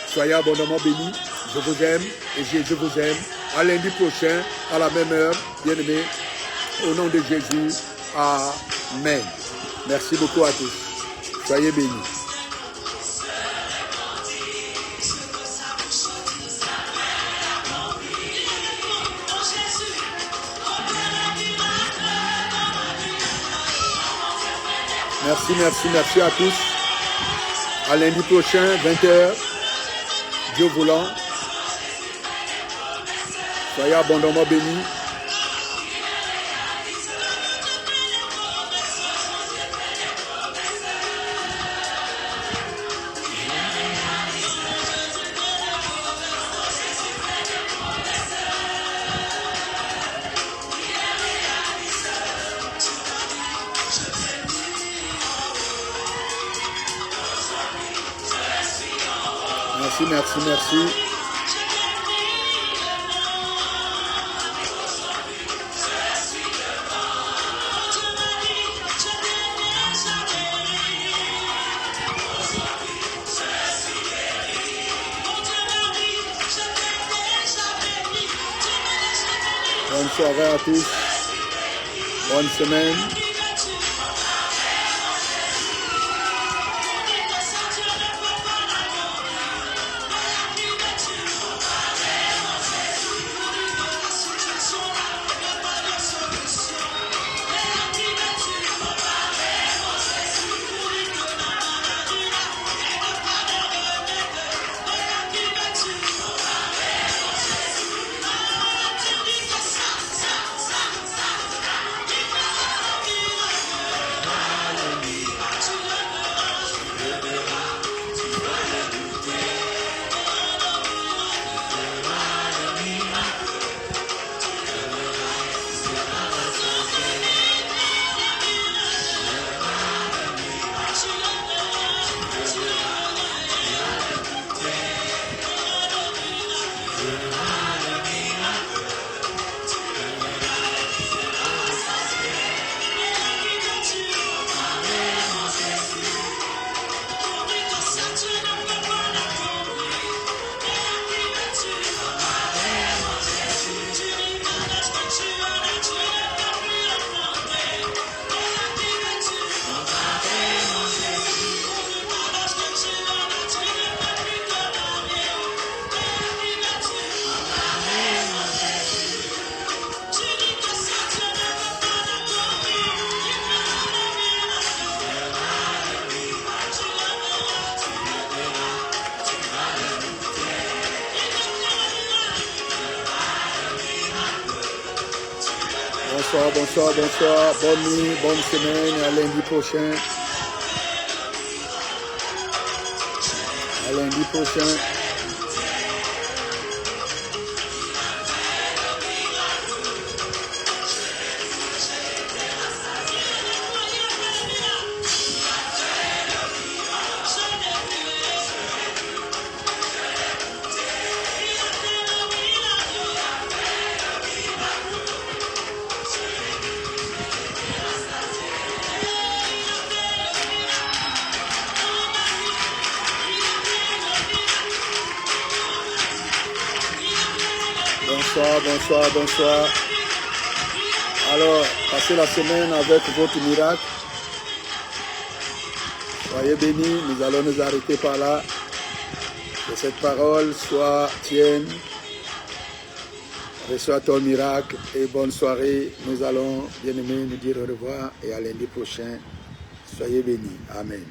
Soyez abondamment bénis. Je vous aime et Jésus vous aime. À lundi prochain, à la même heure, bien-aimés, au nom de Jésus. Amen. Merci beaucoup à tous. Soyez bénis. Merci à tous. À lundi prochain, 20h, Dieu voulant. Soyez abondamment bénis. Merci. Bonne soirée à tous. Bonne semaine. Bonsoir, bonne nuit, bonne semaine, à lundi prochain. Bonsoir. Alors, passez la semaine avec votre miracle. Soyez bénis, nous allons nous arrêter par là. Que cette parole soit tienne. Reçois ton miracle et bonne soirée. Nous allons, bien-aimés, nous dire au revoir et à lundi prochain. Soyez bénis. Amen.